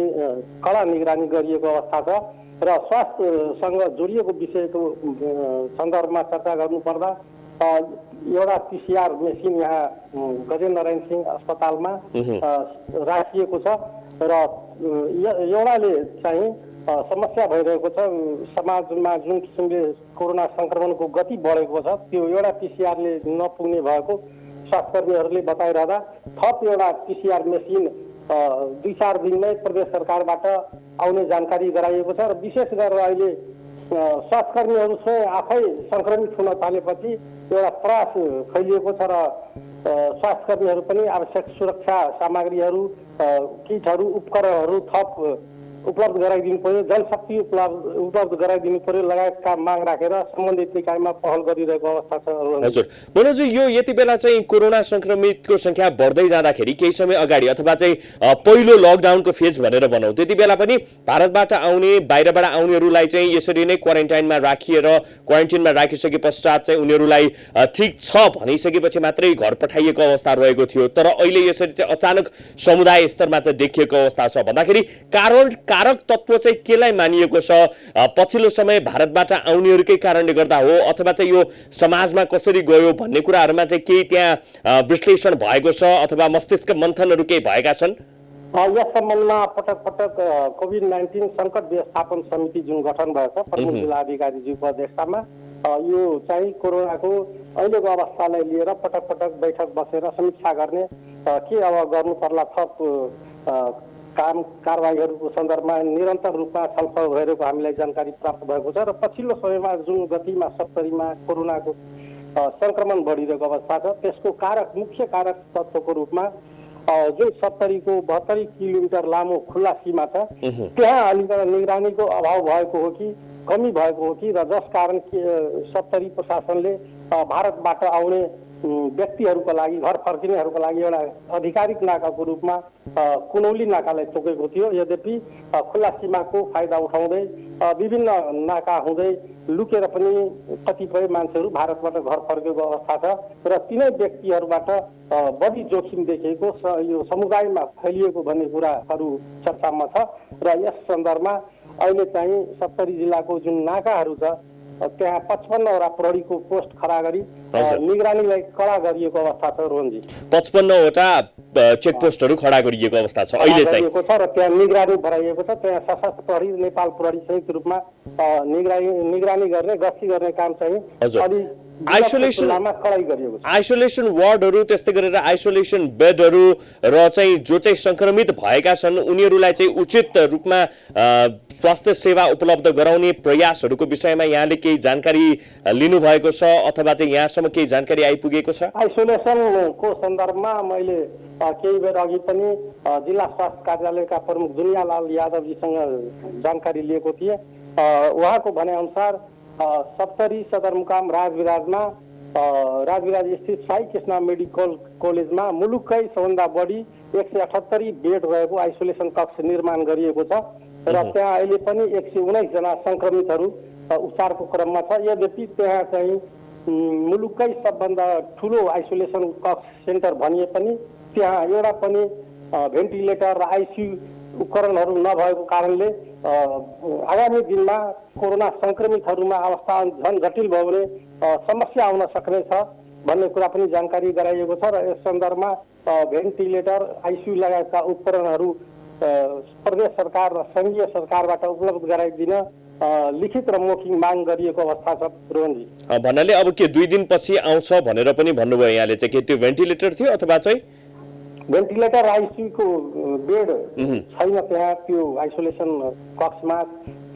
कडा निगरानी गरिएको अवस्था छ र स्वास्थ्यसँग जोडिएको विषयको सन्दर्भमा चर्चा गर्नुपर्दा एउटा PCR मेसिन यहाँ गजेन्द्र नारायण सिंह अस्पतालमा राखिएको छ र एउटाले चाहिँ समस्या भइरहेको छ। समाजमा जुन किसिमले कोरोना संक्रमणको गति बढेको छ त्यो एउटा PCR ले नपुग्ने भएको स्वास्थ्यकर्मीहरूले बताइरहँदा थप एउटा PCR मेसिन 2-4 दिनमै प्रदेश सरकारबाट आउने जानकारी गराइएको छ र विशेष गरेर अहिले स्वास्थ्यकर्मीहरू स्वयं आफै संक्रमित हुन थालेपछि एउटा त्रास फैलिएको छ र स्वास्थ्यकर्मीहरू पनि आवश्यक सुरक्षा सामग्रीहरू, किटहरू, उपकरणहरू थप उपलब्ध गराइदिनु पर्यो, जनशक्ति उपलब्ध गराइदिनु पर्यो लगायतका माग राखेर सम्बन्धित निकायमा पहल गरिरहेको अवस्था छ। हजुर मनोज, यो यति बेला चाहिँ कोरोना संक्रमितको संख्या बढ्दै जाँदाखेरि केही समय अगाडि अथवा चाहिँ पहिलो लकडाउनको फेज भनेर भनौँ, त्यति बेला पनि भारतबाट आउने बाहिरबाट आउनेहरूलाई चाहिँ यसरी नै क्वारेन्टाइनमा राखिएर क्वारेन्टाइनमा राखिसके पश्चात चाहिँ उनीहरूलाई ठिक छ भनिसकेपछि मात्रै घर पठाइएको अवस्था रहेको थियो। तर अहिले यसरी चाहिँ अचानक समुदाय स्तरमा चाहिँ देखिएको अवस्था छ भन्दाखेरि कारक तत्व चाहिँ केलाई मानिएको छ? पछिल्लो समय भारतबाट आउनेहरूकै कारणले गर्दा हो अथवा चाहिँ यो समाजमा कसरी गयो भन्ने कुराहरूमा चाहिँ केही त्यहाँ विश्लेषण भएको छ अथवा मस्तिष्क मन्थनहरू केही भएका छन्? यस सम्बन्धमा पटक पटक कोभिड-19 सङ्कट व्यवस्थापन समिति जुन गठन भएको छ प्रमुख जिल्ला अधिकारीज्यूको अध्यक्षतामा यो चाहिँ कोरोनाको अहिलेको अवस्थालाई लिएर पटक पटक बैठक बसेर समीक्षा गर्ने के अब गर्नु पर्ला थप काम कारबाहीहरूको सन्दर्भमा निरन्तर रूपमा छलफल भइरहेको हामीलाई जानकारी प्राप्त भएको छ र पछिल्लो समयमा जुन गतिमा सप्तरीमा कोरोनाको संक्रमण बढिरहेको अवस्था छ त्यसको मुख्य कारक तत्त्वको रूपमा जुन सप्तरीको 72 किलोमिटर लामो खुल्ला सीमा छ त्यहाँ अलिकति निगरानीको अभाव भएको हो कि कमी भएको हो कि र जस कारण सप्तरी प्रशासनले भारतबाट आउने व्यक्तिहरूको लागि घर फर्किनेहरूको लागि एउटा आधिकारिक नाकाको रूपमा कुनौली नाकालाई तोकेको थियो। यद्यपि खुल्ला सीमाको फाइदा उठाउँदै विभिन्न नाका हुँदै लुकेर पनि कतिपय मान्छेहरू भारतबाट घर फर्केको अवस्था छ र तिनै व्यक्तिहरूबाट बढी जोखिम देखिएको यो समुदायमा फैलिएको भन्ने कुराहरू चर्चामा छ र यस सन्दर्भमा अहिले चाहिँ सप्तरी जिल्लाको जुन नाकाहरू छ त्यहाँ 55वटा प्रहरीको पोस्ट खडा गरी निगरानीलाई कडा गरिएको अवस्था छ रोहनजी। 55वटा चेकपोस्टहरू खडा गरिएको अवस्था छ अहिले चाहिँ र त्यहाँ निगरानी बढाइएको छ। त्यहाँ सशस्त्र प्रहरी नेपाल प्रहरी संयुक्त रूपमा निगरानी गर्ने गस्ती गर्ने काम चाहिँ आइसोलेसन वार्डहरू त्यस्तै गरेर आइसोलेसन बेडहरू र चाहिँ जो चाहिँ संक्रमित भएका छन् उनीहरूलाई चाहिँ उचित रूपमा स्वास्थ्य सेवा उपलब्ध गराउने प्रयासहरूको विषयमा यहाँले केही जानकारी लिनुभएको छ अथवा चाहिँ यहाँसम्म केही जानकारी आइपुगेको छ? आइसोलेसनको सन्दर्भमा मैले केही बेर अघि पनि जिल्ला स्वास्थ्य कार्यालयका प्रमुख दुनियालाल यादवजीसँग जानकारी लिएको थिएँ। उहाँको भनाइअनुसार सप्तरी सदरमुकाम राजविराजमा राजविराज स्थित साई कृष्ण मेडिकल कलेजमा मुलुककै सबभन्दा बढी 178 बेड रहेको आइसोलेसन कक्ष निर्माण गरिएको छ र त्यहाँ अहिले पनि 119 जना संक्रमितहरू उपचारको क्रममा छ। यद्यपि त्यहाँ चाहिँ मुलुककै सबभन्दा ठुलो आइसोलेसन कक्ष सेन्टर भनिए पनि त्यहाँ एउटा पनि भेन्टिलेटर र आइसियु उपकरणहरू नभएको कारणले आगामी दिनमा कोरोना सङ्क्रमितहरूमा अवस्था झन् जटिल भयो भने समस्या आउन सक्नेछ भन्ने कुरा पनि जानकारी गराइएको छ र यस सन्दर्भमा भेन्टिलेटर आइसियु लगायतका उपकरणहरू प्रदेश सरकार र सङ्घीय सरकारबाट उपलब्ध गराइदिन लिखित र मौखिक माग गरिएको अवस्था छ रोहनजी। भन्नाले अब के 2 दिनपछि आउँछ भनेर पनि भन्नुभयो यहाँले चाहिँ के त्यो भेन्टिलेटर थियो अथवा चाहिँ भेन्टिलेटर आइसियुको बेड छैन त्यहाँ त्यो आइसोलेसन कक्षमा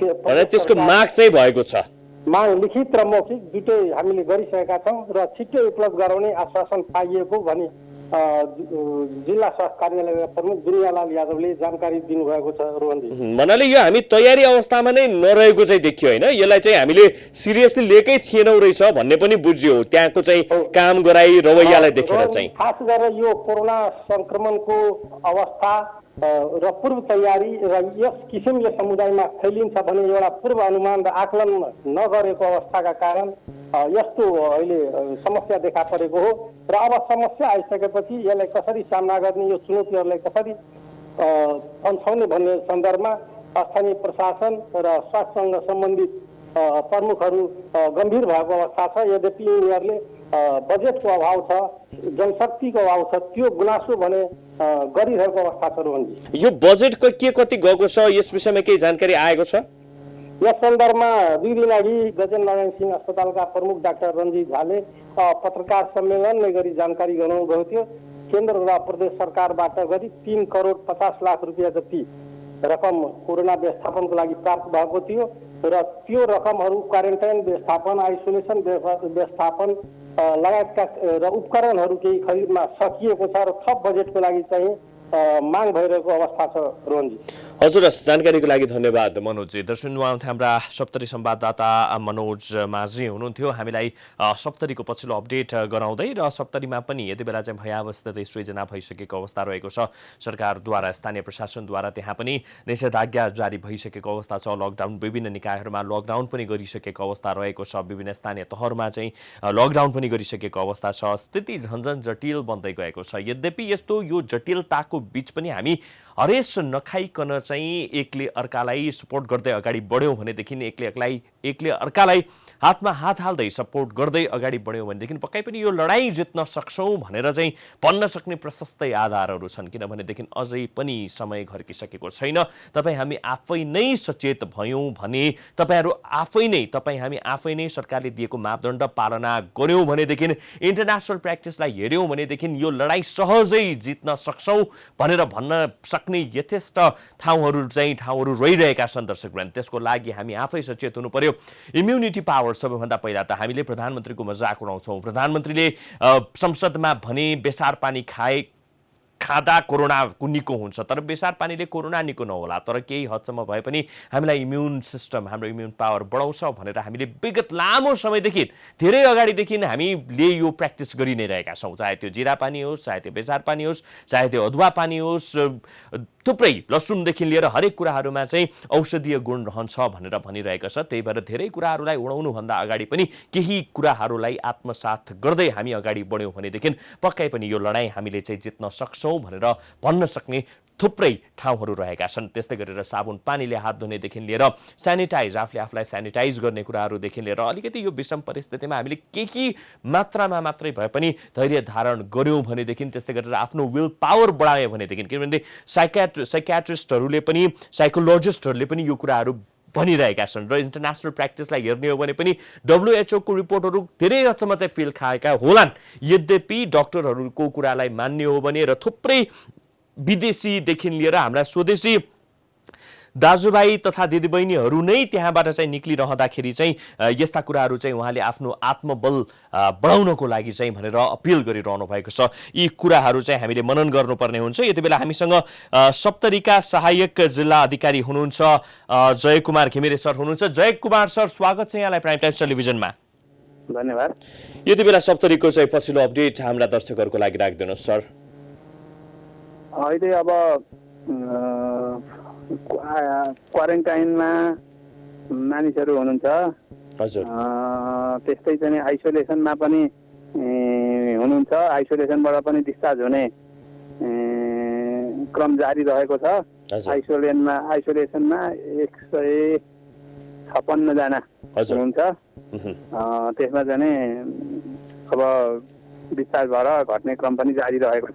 त्यसको माग चाहिँ भएको छ माग लिखित र मौखिक दुटै हामीले गरिसकेका छौँ र छिट्टै उपलब्ध गराउने आश्वासन पाइएको भनी जिल्ला स्वास्थ्य कार्यालयका प्रमुख दुनियालाल यादवले जानकारी दिनुभएको छ रोहनजी। भन्नाले यो हामी तयारी अवस्थामा नै नरहेको चाहिँ देखियो होइन यसलाई चाहिँ हामीले सिरियसली लिएकै थिएनौँ रहेछ भन्ने पनि बुझ्यो त्यहाँको चाहिँ काम गराई रवैयालाई देखेर चाहिँ खास गरेर यो कोरोना संक्रमणको अवस्था र पूर्व तयारी र यस किसिमले समुदायमा फैलिन्छ भन्ने एउटा पूर्व अनुमान र आकलन नगरेको अवस्थाका कारण यस्तो अहिले समस्या देखा परेको हो र अब समस्या आइसकेपछि यसलाई कसरी सामना गर्ने यो चुनौतीहरूलाई कसरी पन्छाउने भन्ने सन्दर्भमा स्थानीय प्रशासन र स्वास्थ्यसँग सम्बन्धित प्रमुखहरू गम्भीर भएको अवस्था छ। यद्यपि यिनीहरूले बजेटको अभाव छ जनशक्तिको अभाव छ त्यो गुनासो भने गरिरहेको अवस्था छ रोहनजी। यो बजेटको के कति गएको छ यस विषयमा केही जानकारी आएको छ? यस सन्दर्भमा 2 दिन अघि गजेन्द्रनारायण सिंह अस्पतालका प्रमुख डाक्टर रञ्जित झाले पत्रकार सम्मेलन नै गरी जानकारी गराउनु भएको थियो। केन्द्र र प्रदेश सरकारबाट गरी 3 करोड 50 लाख रुपियाँ जति रकम कोरोना व्यवस्थापनको लागि प्राप्त भएको थियो र त्यो रकमहरू क्वारेन्टाइन व्यवस्थापन आइसोलेसन व्यवस्थापन लगायतका र उपकरणहरू केही खरिदमा सकिएको छ र थप बजेटको लागि चाहिँ माग भइरहेको अवस्था छ रोहनजी। हजुर जानकारीको लागि धन्यवाद मनोजजी। दर्शक उहाँथे हाम्रा सप्तरी संवाददाता मनोज माझी हुनुहुन्थ्यो हामीलाई सप्तरीको पछिल्लो अपडेट गराउँदै र सप्तरीमा पनि यति बेला चाहिँ भयावह स्थिति सृजना भइसकेको अवस्था रहेको छ। सरकारद्वारा स्थानीय प्रशासनद्वारा त्यहाँ पनि निषेधाज्ञा जारी भइसकेको अवस्था छ। लकडाउन विभिन्न निकायहरूमा लकडाउन पनि गरिसकेको अवस्था रहेको छ। विभिन्न स्थानीय तहहरूमा चाहिँ लकडाउन पनि गरिसकेको अवस्था छ। स्थिति झन्झन जटिल बन्दै गएको छ। यद्यपि यस्तो यो जटिलताको बीच पनि हामी हरेस नखाइकन चाहिँ एकले अर्कालाई सपोर्ट गर्दै अगाडि बढ्यौँ भनेदेखि एकले अर्कालाई हातमा हात हाल्दै सपोर्ट गर्दै अगाडि बढ्यौँ भनेदेखि पक्कै पनि यो लडाईँ जित्न सक्छौँ भनेर चाहिँ भन्न सक्ने प्रशस्तै आधारहरू छन्। किनभनेदेखि अझै पनि समय घर्किसकेको छैन। तपाईँ हामी आफै नै सचेत भयौँ भने तपाईँ हामी आफै नै सरकारले दिएको मापदण्ड पालना गर्यौँ भनेदेखि इन्टरनेसनल प्र्याक्टिसलाई हेऱ्यौँ भनेदेखि यो लडाईँ सहजै जित्न सक्छौँ भनेर भन्न सक्ने यथेष्ट ठाउँहरू रहिरहेका छन् दर्शकवृन्द। त्यसको लागि हामी आफै सचेत हुनु पर्यो। इम्युनिटी पावर सबैभन्दा पहिला त हामीले प्रधानमन्त्रीको मजाक उडाउँछौँ। प्रधानमन्त्रीले संसदमा भने बेसार पानी खाँदा कोरोनाको निको हुन्छ तर बेसार पानीले कोरोना निको नहोला तर केही हदसम्म भए पनि हामीलाई इम्युन सिस्टम हाम्रो इम्युन पावर बढाउँछ भनेर हामीले विगत लामो समयदेखि धेरै अगाडिदेखि हामीले यो प्र्याक्टिस गरि नै रहेका छौँ। चाहे त्यो जिरा पानी होस्, चाहे त्यो बेसार पानी होस्, चाहे त्यो अदुवा पानी होस्, थुप्रै लसुनदेखि लिएर हरेक कुराहरूमा चाहिँ औषधीय गुण रहन्छ भनेर भनिरहेको छ। त्यही भएर धेरै कुराहरूलाई उडाउनुभन्दा अगाडि पनि केही कुराहरूलाई आत्मसात गर्दै हामी अगाडि बढ्यौँ भनेदेखि पक्कै पनि यो लडाईँ हामीले चाहिँ जित्न सक्छौँ भनेर भन्न सक्ने थुप्रै ठाउँहरू रहेका छन्। त्यस्तै गरेर साबुन पानीले हात धुनेदेखि लिएर स्यानिटाइज आफूले आफूलाई स्यानिटाइज गर्ने कुराहरूदेखि लिएर अलिकति यो विषम परिस्थितिमा हामीले केही मात्रामा मात्रै भए पनि धैर्य धारण गर्यौँ भनेदेखि त्यस्तै गरेर आफ्नो विल पावर बढायो भनेदेखि किनभने साइकियाट्रिस्टहरूले पनि साइकोलोजिस्टहरूले पनि यो कुराहरू भनिरहेका छन् र इन्टरनेसनल प्र्याक्टिसलाई हेर्ने हो भने पनि WHO को रिपोर्टहरू धेरै हदसम्म चाहिँ फेल खाएका होलान्। यद्यपि डाक्टरहरूको कुरालाई मान्ने हो भने र थुप्रै विदेशीदेखि लिएर हाम्रा स्वदेशी दाजुभाइ तथा दिदीबहिनीहरू नै त्यहाँबाट चाहिँ निक्लिरहँदाखेरि चाहिँ यस्ता कुराहरू चाहिँ उहाँले आफ्नो आत्मबल बढाउनको लागि चाहिँ भनेर अपिल गरिरहनु भएको छ। यी कुराहरू चाहिँ हामीले मनन गर्नुपर्ने हुन्छ। यति बेला हामीसँग सप्तरीका सहायक जिल्ला अधिकारी हुनुहुन्छ जयकुमार घिमिरे सर हुनुहुन्छ। जयकुमार सर स्वागत छ यहाँलाई प्राइम टाइम्स टेलिभिजनमा। धन्यवाद। यति बेला सप्तरीको चाहिँ पछिल्लो अपडेट हाम्रा दर्शकहरूको लागि राखिदिनुहोस् सर। अहिले अब क्वारेन्टाइनमा मानिसहरू हुनुहुन्छ। हजुर त्यस्तै चाहिँ आइसोलेसनमा पनि हुनुहुन्छ। आइसोलेसनबाट पनि डिस्चार्ज हुने क्रम जारी रहेको छ। हजुर। आइसोलेसनमा 156 जना हजुर। हुनुहुन्छ। त्यसमा चाहिँ अब डिस्चार्ज भएर घट्ने क्रम पनि जारी रहेको छ।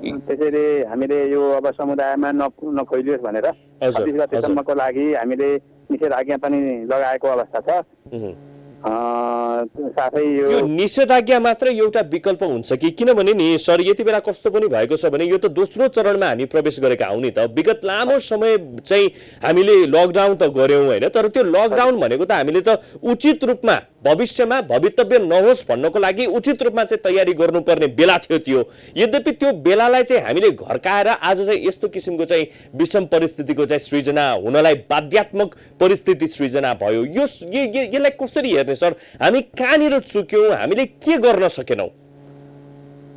त्यसैले हामीले यो अब समुदायमा नफैलियोस् भनेर 26 गतेसम्मको लागि हामीले निषेधाज्ञा पनि लगाएको अवस्था छ। साथै यो निषेधाज्ञा मात्र एउटा विकल्प हुन्छ कि? किनभने नि सर यति बेला कस्तो पनि भएको छ भने यो त दोस्रो चरणमा हामी प्रवेश गरेका हौँ नि त। विगत लामो समय चाहिँ हामीले लकडाउन त गर्यौँ होइन, तर त्यो लकडाउन भनेको त हामीले त उचित रूपमा भविष्यमा भवितव्य नहोस् भन्नको लागि उचित रूपमा चाहिँ तयारी गर्नुपर्ने बेला थियो त्यो। यद्यपि त्यो बेलालाई चाहिँ हामीले घर्काएर आज चाहिँ यस्तो किसिमको चाहिँ विषम परिस्थितिको चाहिँ सृजना हुनलाई बाध्यात्मक परिस्थिति सृजना भयो। यसलाई कसरी हेर्ने सर? हामी कहाँनिर चुक्यौँ? हामीले के गर्न सकेनौँ?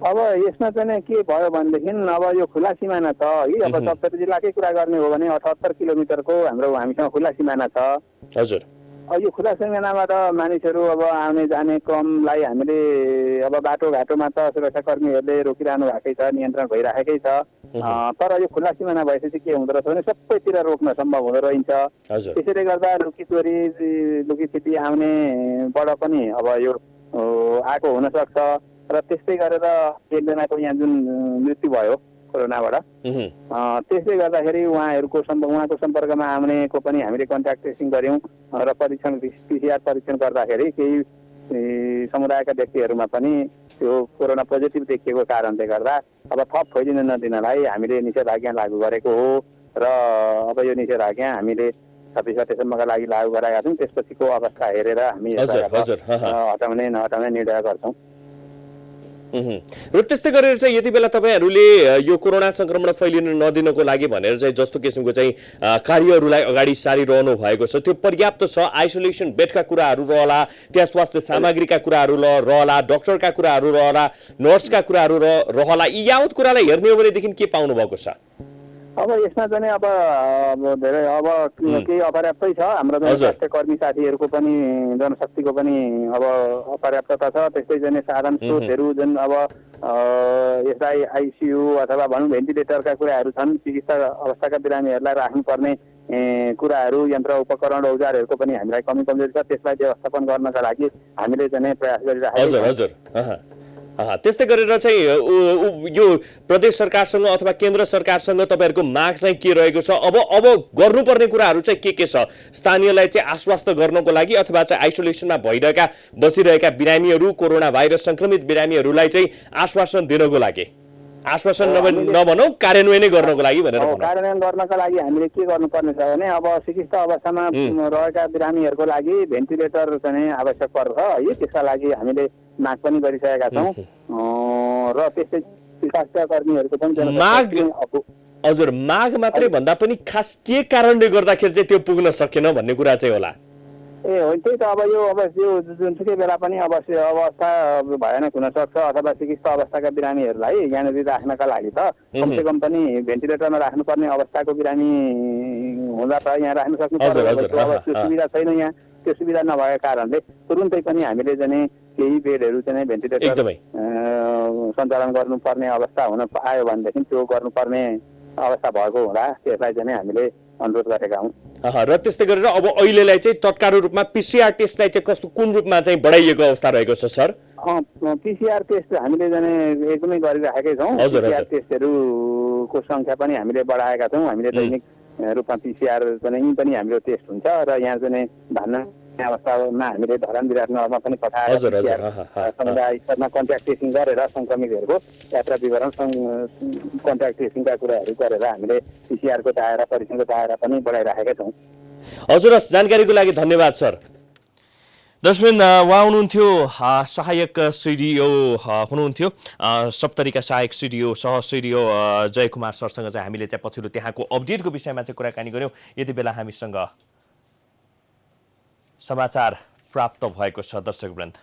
अब यसमा चाहिँ के भयो भनेदेखि अब यो खुला सिमाना छ है। अब सप्तरी जिल्लाकै कुरा गर्ने हो भने 78 किलोमिटरको हामीसँग खुला सिमाना छ। हजुर। यो खुला सिमानाबाट मानिसहरू अब आउने जाने क्रमलाई हामीले अब बाटोघाटोमा त सुरक्षाकर्मीहरूले रोकिरहनु भएकै छ, नियन्त्रण भइराखेकै छ। तर यो खुला सिमाना भएपछि के हुँदो रहेछ भने सबैतिर रोक्न सम्भव हुँदो रहन्छ। त्यसैले गर्दा लुकीचोरी लुकीछिपी आउनेबाट पनि अब यो आएको हुनसक्छ। र त्यस्तै गरेर एकजनाको यहाँ जुन मृत्यु भयो कोरोनाबाट, त्यसले गर्दाखेरि उहाँको सम्पर्कमा आउनेको पनि हामीले कन्ट्याक्ट ट्रेसिङ गऱ्यौँ र PCR परीक्षण गर्दाखेरि केही समुदायका व्यक्तिहरूमा पनि त्यो कोरोना पोजिटिभ देखिएको कारणले गर्दा अब थप फैलिन नदिनलाई हामीले निषेधाज्ञा लागू गरेको हो। र अब यो निषेधाज्ञा हामीले 26 गतेसम्मका लागि लागू गराएका छौँ। त्यसपछिको अवस्था हेरेर हामी हटाउने नहटाउने निर्णय गर्छौँ। र त्यस्तै गरेर चाहिँ यति बेला तपाईँहरूले यो कोरोना संक्रमण फैलिन नदिनको लागि भनेर चाहिँ जस्तो किसिमको चाहिँ कार्यहरूलाई अगाडि सारिरहनु भएको छ, त्यो पर्याप्त छ? आइसोलेसन बेडका कुराहरू रहला, त्यहाँ स्वास्थ्य सामग्रीका कुराहरू रहला, डाक्टरका कुराहरू रहला, नर्सका कुराहरू रहला, यी यावत कुरालाई हेर्ने हो भनेदेखि के पाउनु भएको छ? अब यसमा चाहिँ अब धेरै अब केही अपर्याप्तै छ। हाम्रो स्वास्थ्य कर्मी साथीहरूको पनि जनशक्तिको पनि अब अपर्याप्तता छ। त्यस्तै चाहिँ साधन स्रोतहरू जुन अब यसलाई आइसियु अथवा भनौँ भेन्टिलेटरका कुराहरू छन्, चिकित्सा अवस्थाका बिरामीहरूलाई राख्नुपर्ने कुराहरू, यन्त्र उपकरण औजारहरूको पनि हामीलाई कमजोरी छ। त्यसलाई व्यवस्थापन गर्नका लागि हामीले चाहिँ प्रयास गरिरहेका छौँ। त्यस्तै गरेर चाहिँ यो प्रदेश सरकारसँग अथवा केन्द्र सरकारसँग तपाईँहरूको माग चाहिँ के रहेको छ? अब गर्नुपर्ने कुराहरू चाहिँ के छ? स्थानीयलाई चाहिँ आश्वस्त गर्नको लागि अथवा चाहिँ आइसोलेसनमा बसिरहेका बिरामीहरू, कोरोना भाइरस संक्रमित बिरामीहरूलाई चाहिँ आश्वासन दिनको लागि, आश्वासन नभनौँ कार्यान्वयनै गर्नको लागि भनेर कार्यान्वयन गर्नका लागि हामीले के गर्नुपर्ने छ भने अब चिकित्सा अवस्थामा रहेका बिरामीहरूको लागि भेन्टिलेटर चाहिँ आवश्यक पर्छ है। त्यसका लागि हामीले माग पनि गरिसकेका छौँ र त्यस्तै स्वास्थ्य कर्मीहरूको पनि हजुर माग मात्रै भन्दा पनि खास के कारणले गर्दाखेरि चाहिँ त्यो पुग्न सकेन भन्ने कुरा चाहिँ होला? होइन त्यही त अब यो जुनसुकै बेला पनि अवस्था भयानक हुन सक्छ अथवा चिकित्सा अवस्थाका बिरामीहरूलाई यहाँनिर राख्नका लागि त कमसेकम पनि भेन्टिलेटरमा राख्नुपर्ने अवस्थाको बिरामी हुँदा त यहाँ राख्न सक्नु पर्छ। त्यो सुविधा छैन यहाँ। त्यो सुविधा नभएको कारणले तुरुन्तै पनि हामीले चाहिँ केही बेडहरू चाहिँ भेन्टिलेटर सञ्चालन गर्नुपर्ने अवस्था हुन आयो भनेदेखि त्यो गर्नुपर्ने अवस्था भएको हुँदा त्यसलाई चाहिँ हामीले अनुरोध गरेका हौँ। र त्यस्तै गरेर अब अहिलेलाई चाहिँ तत्काल रूपमा PCR टेस्टलाई चाहिँ कस्तो कुन रूपमा चाहिँ बढाइएको अवस्था रहेको छ सर? PCR टेस्ट हामीले चाहिँ एकदमै गरिराखेकै छौँ। PCR टेस्टहरूको सङ्ख्या पनि हामीले बढाएका छौँ। हामीले दैनिक रूपमा PCR चाहिँ पनि हाम्रो टेस्ट हुन्छ र यहाँ चाहिँ धान्न अवस्थामा हामीले धरान विराटनगरमा पनि पठाएर समुदाय स्तरमा कन्ट्याक्ट ट्रेसिङ गरेर सङ्क्रमितहरूको यात्रा विवरण कन्ट्याक्ट ट्रेसिङका कुराहरू गरेर हामीले PCR को दायरा परीक्षणको दायरा पनि बढाइराखेका छौँ। हजुर जानकारीको लागि धन्यवाद सर। दर्शकबिन उहाँ हुनुहुन्थ्यो सहायक सिडिओ हुनुहुन्थ्यो सप्तरीका सहायक सिडिओ सह सिडिओ जयकुमार सरसँग चाहिँ हामीले चाहिँ पछिल्लो त्यहाँको अपडेटको विषयमा चाहिँ कुराकानी गर्यौँ। यति बेला हामीसँग समाचार प्राप्त भएको छ दर्शकवृन्द।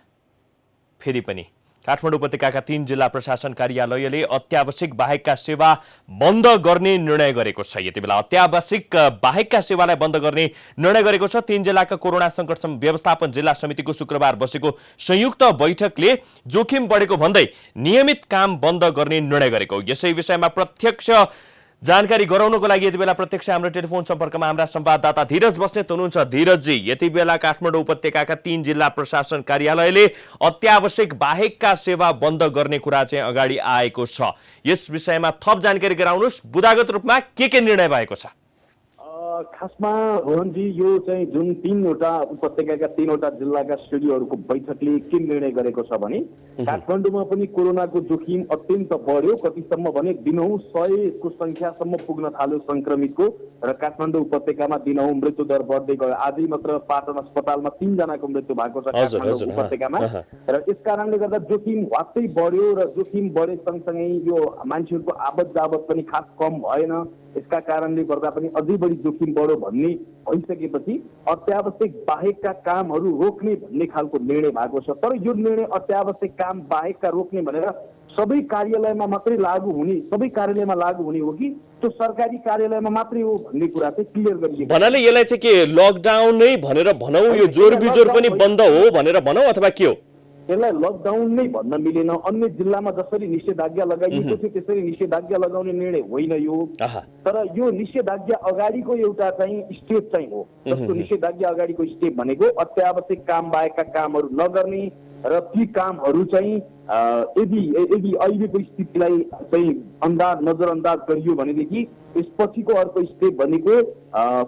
फेरि पनि काठमाडौँ उपत्यकाका 3 जिल्ला प्रशासन कार्यालयले अत्यावश्यक बाहेकका सेवा बन्द गर्ने निर्णय गरेको छ। यति बेला अत्यावश्यक बाहेकका सेवालाई बन्द गर्ने निर्णय गरेको छ। 3 जिल्लाका कोरोना संकट व्यवस्थापन जिल्ला समितिको शुक्रबार बसेको संयुक्त बैठकले जोखिम बढेको भन्दै नियमित काम बन्द गर्ने निर्णय गरेको। यसै विषयमा प्रत्यक्ष जानकारी गराउनको लागि यति बेला प्रत्यक्ष हाम्रो टेलिफोन सम्पर्कमा हाम्रा संवाददाता धीरज बस्नेत हुनुहुन्छ। धीरजजी, यति बेला काठमाडौँ उपत्यकाका 3 जिल्ला प्रशासन कार्यालयले अत्यावश्यक बाहेकका सेवा बन्द गर्ने कुरा चाहिँ अगाडि आएको छ। यस विषयमा थप जानकारी गराउनुहोस्। बुदागत रूपमा के निर्णय भएको छ? खासमा रोहनजी, यो चाहिँ जुन 3वटा उपत्यकाका 3वटा जिल्लाका सिडिओहरूको बैठकले के निर्णय गरेको छ भने काठमाडौँमा पनि कोरोनाको जोखिम अत्यन्त बढ्यो। कतिसम्म भने दिनहुँ 100 को संख्यासम्म पुग्न थाल्यो संक्रमितको, र काठमाडौँ उपत्यकामा दिनहुँ मृत्यु दर बढ्दै गयो। आजै मात्र पाटन अस्पतालमा 3 जनाको मृत्यु भएको छ काठमाडौँ उपत्यकामा, र यस कारणले गर्दा जोखिम वास्तै बढ्यो। र जोखिम बढे सँगसँगै यो मान्छेहरूको आवत जावत पनि खास कम भएन। यसका कारणले गर्दा पनि अझै बढी जोखिम बढ्यो भन्ने भइसकेपछि अत्यावश्यक बाहेकका कामहरू रोक्ने भन्ने खालको निर्णय भएको छ। तर यो निर्णय अत्यावश्यक काम बाहेकका रोक्ने भनेर सबै कार्यालयमा मात्रै लागू हुने, सबै कार्यालयमा लागू हुने हो कि त्यो सरकारी कार्यालयमा मात्रै हो भन्ने कुरा चाहिँ क्लियर गरिएको। भन्नाले यसलाई चाहिँ के लकडाउन नै भनेर भनौँ, यो जोर बिजोर पनि बन्द हो भनेर भनौँ अथवा के हो? यसलाई लकडाउन नै भन्न मिलेन। अन्य जिल्लामा जसरी निषेधाज्ञा लगाइएको थियो त्यसरी निषेधाज्ञा लगाउने निर्णय होइन यो। तर यो निषेधाज्ञा अगाडिको एउटा चाहिँ स्टेप चाहिँ हो। जस्तो निषेधाज्ञा अगाडिको स्टेप भनेको अत्यावश्यक काम बाहेकका कामहरू नगर्ने, र ती कामहरू चाहिँ यदि अहिलेको स्थितिलाई चाहिँ नजरअन्दाज गरियो भनेदेखि यसपछिको अर्को स्टेप भनेको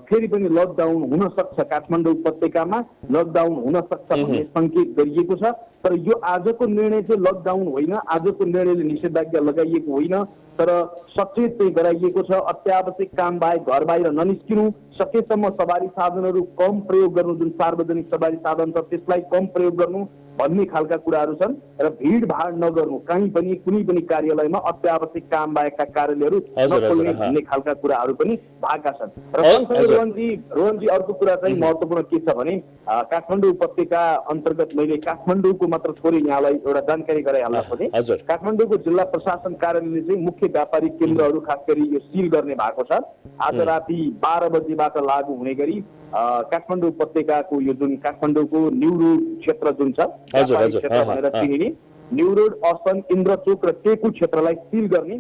फेरि पनि लकडाउन हुन सक्छ। काठमाडौँ उपत्यकामा लकडाउन हुन सक्छ भन्ने संकेत गरिएको छ। तर यो आजको निर्णय चाहिँ लकडाउन होइन, आजको निर्णयले निषेधाज्ञा लगाइएको होइन, तर सचेत चाहिँ गराइएको छ। अत्यावश्यक काम बाहेक घर बाहिर ननिस्किनु, सकेसम्म सवारी साधनहरू कम प्रयोग गर्नु, जुन सार्वजनिक सवारी साधन छ त्यसलाई कम प्रयोग गर्नु भन्ने खालका कुराहरू छन्। र भिडभाड नगर्नु, कहीँ पनि कुनै पनि कार्यालयमा अत्यावश्यक काम बाहेकका कार्यालयहरू नखोल्ने भन्ने खालका कुराहरू पनि भएका छन्। र सँगसँगै रोहनजी अर्को कुरा चाहिँ महत्त्वपूर्ण के छ भने काठमाडौँ उपत्यका अन्तर्गत मैले काठमाडौँको मात्र थोरै यहाँलाई एउटा जानकारी गराइहाल्न खोजेँ। काठमाडौँको जिल्ला प्रशासन कार्यालयले चाहिँ मुख्य व्यापारिक केन्द्रहरू खास गरी यो सिल गर्ने भएको छ। आज राति 12 बजेबाट लागू हुने गरी काठमाडौँ उपत्यकाको यो जुन काठमाडौँको न्यू रोड क्षेत्र जुन छ क्षेत्र भनेर चिनिने न्यू रोड, असन, इन्द्रचोक र टेकु क्षेत्रलाई सिल गर्ने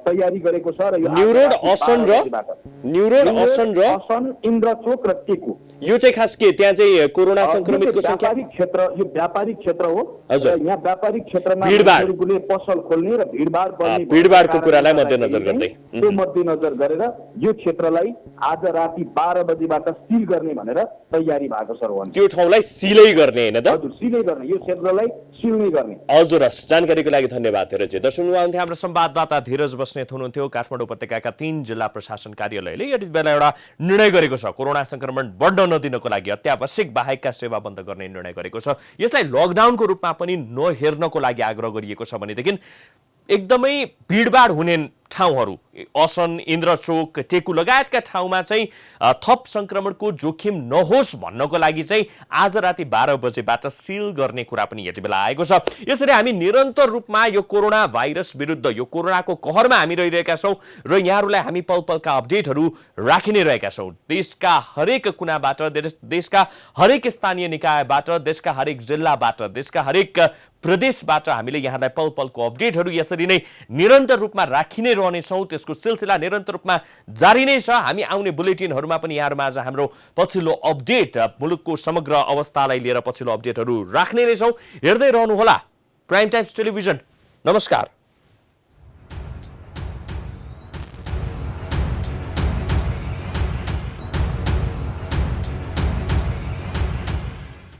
तयारी गरेको छ। र यो न्यू रोड, असन, इन्द्रचोक र टेकु यो चाहिँ खास के त्यहाँ चाहिँ कोरोना संक्रमितको संख्या यो व्यापारिक क्षेत्र हो। यहाँ व्यापारिक क्षेत्रमा मानिसहरूले पसल खोल्ने र भिडभाडको कुरालाई मध्यनजर गर्दै त्यो मध्यनजर गरेर यो क्षेत्रलाई आज राति 12 बजेबाट सिल गर्ने भनेर तयारी भएको छ। त्यो ठाउँलाई सिलै गर्ने हैन त? हजुर, सिलै गर्ने, यो क्षेत्रलाई सिल नै गर्ने। हजुर, जानकारीको लागि धन्यवाद धीरज। दर्शक हुनुहुन्थ्यो हाम्रो संवाददाता धीरज बस्नेत हुनुहुन्थ्यो। काठमाडौँ उपत्यकाका 3 जिल्ला प्रशासन कार्यालयले यति बेला एउटा निर्णय गरेको छ। कोरोना संक्रमण बढ्न नदिनको लागि अत्यावश्यक बाहेकका सेवा बन्द गर्ने निर्णय गरेको छ। यसलाई लकडाउनको रूपमा पनि नहेर्नको लागि आग्रह गरिएको छ भनेदेखि एकदमै भिडभाड हुने ठाउँहरू असन, इन्द्रचोक, टेकु लगायतका ठाउँमा चाहिँ थप संक्रमणको जोखिम नहोस् भन्नको लागि चाहिँ आज राति 12 बजेबाट सिल गर्ने कुरा पनि यति बेला आएको छ। यसरी हामी निरन्तर रूपमा यो कोरोना भाइरस विरुद्ध, यो कोरोनाको कहरमा हामी रहिरहेका छौँ र यहाँहरूलाई हामी पल पलका अपडेटहरू राखि नै रहेका छौँ। देशका हरेक कुनाबाट, देशका हरेक स्थानीय निकायबाट, देशका हरेक जिल्लाबाट, देशका हरेक प्रदेशबाट हामीले यहाँलाई पल पलको अपडेटहरू यसरी नै निरन्तर रूपमा राखि नै रहनेछौँ। त्यसको सिलसिला निरन्तर रूपमा जारी नै छ। हामी आउने बुलेटिनहरूमा पनि यहाँहरूमा आज हाम्रो पछिल्लो अपडेट, मुलुकको समग्र अवस्थालाई लिएर पछिल्लो अपडेटहरू राख्ने नै छौँ। हेर्दै रहनुहोला प्राइम टाइम्स टेलिभिजन। नमस्कार।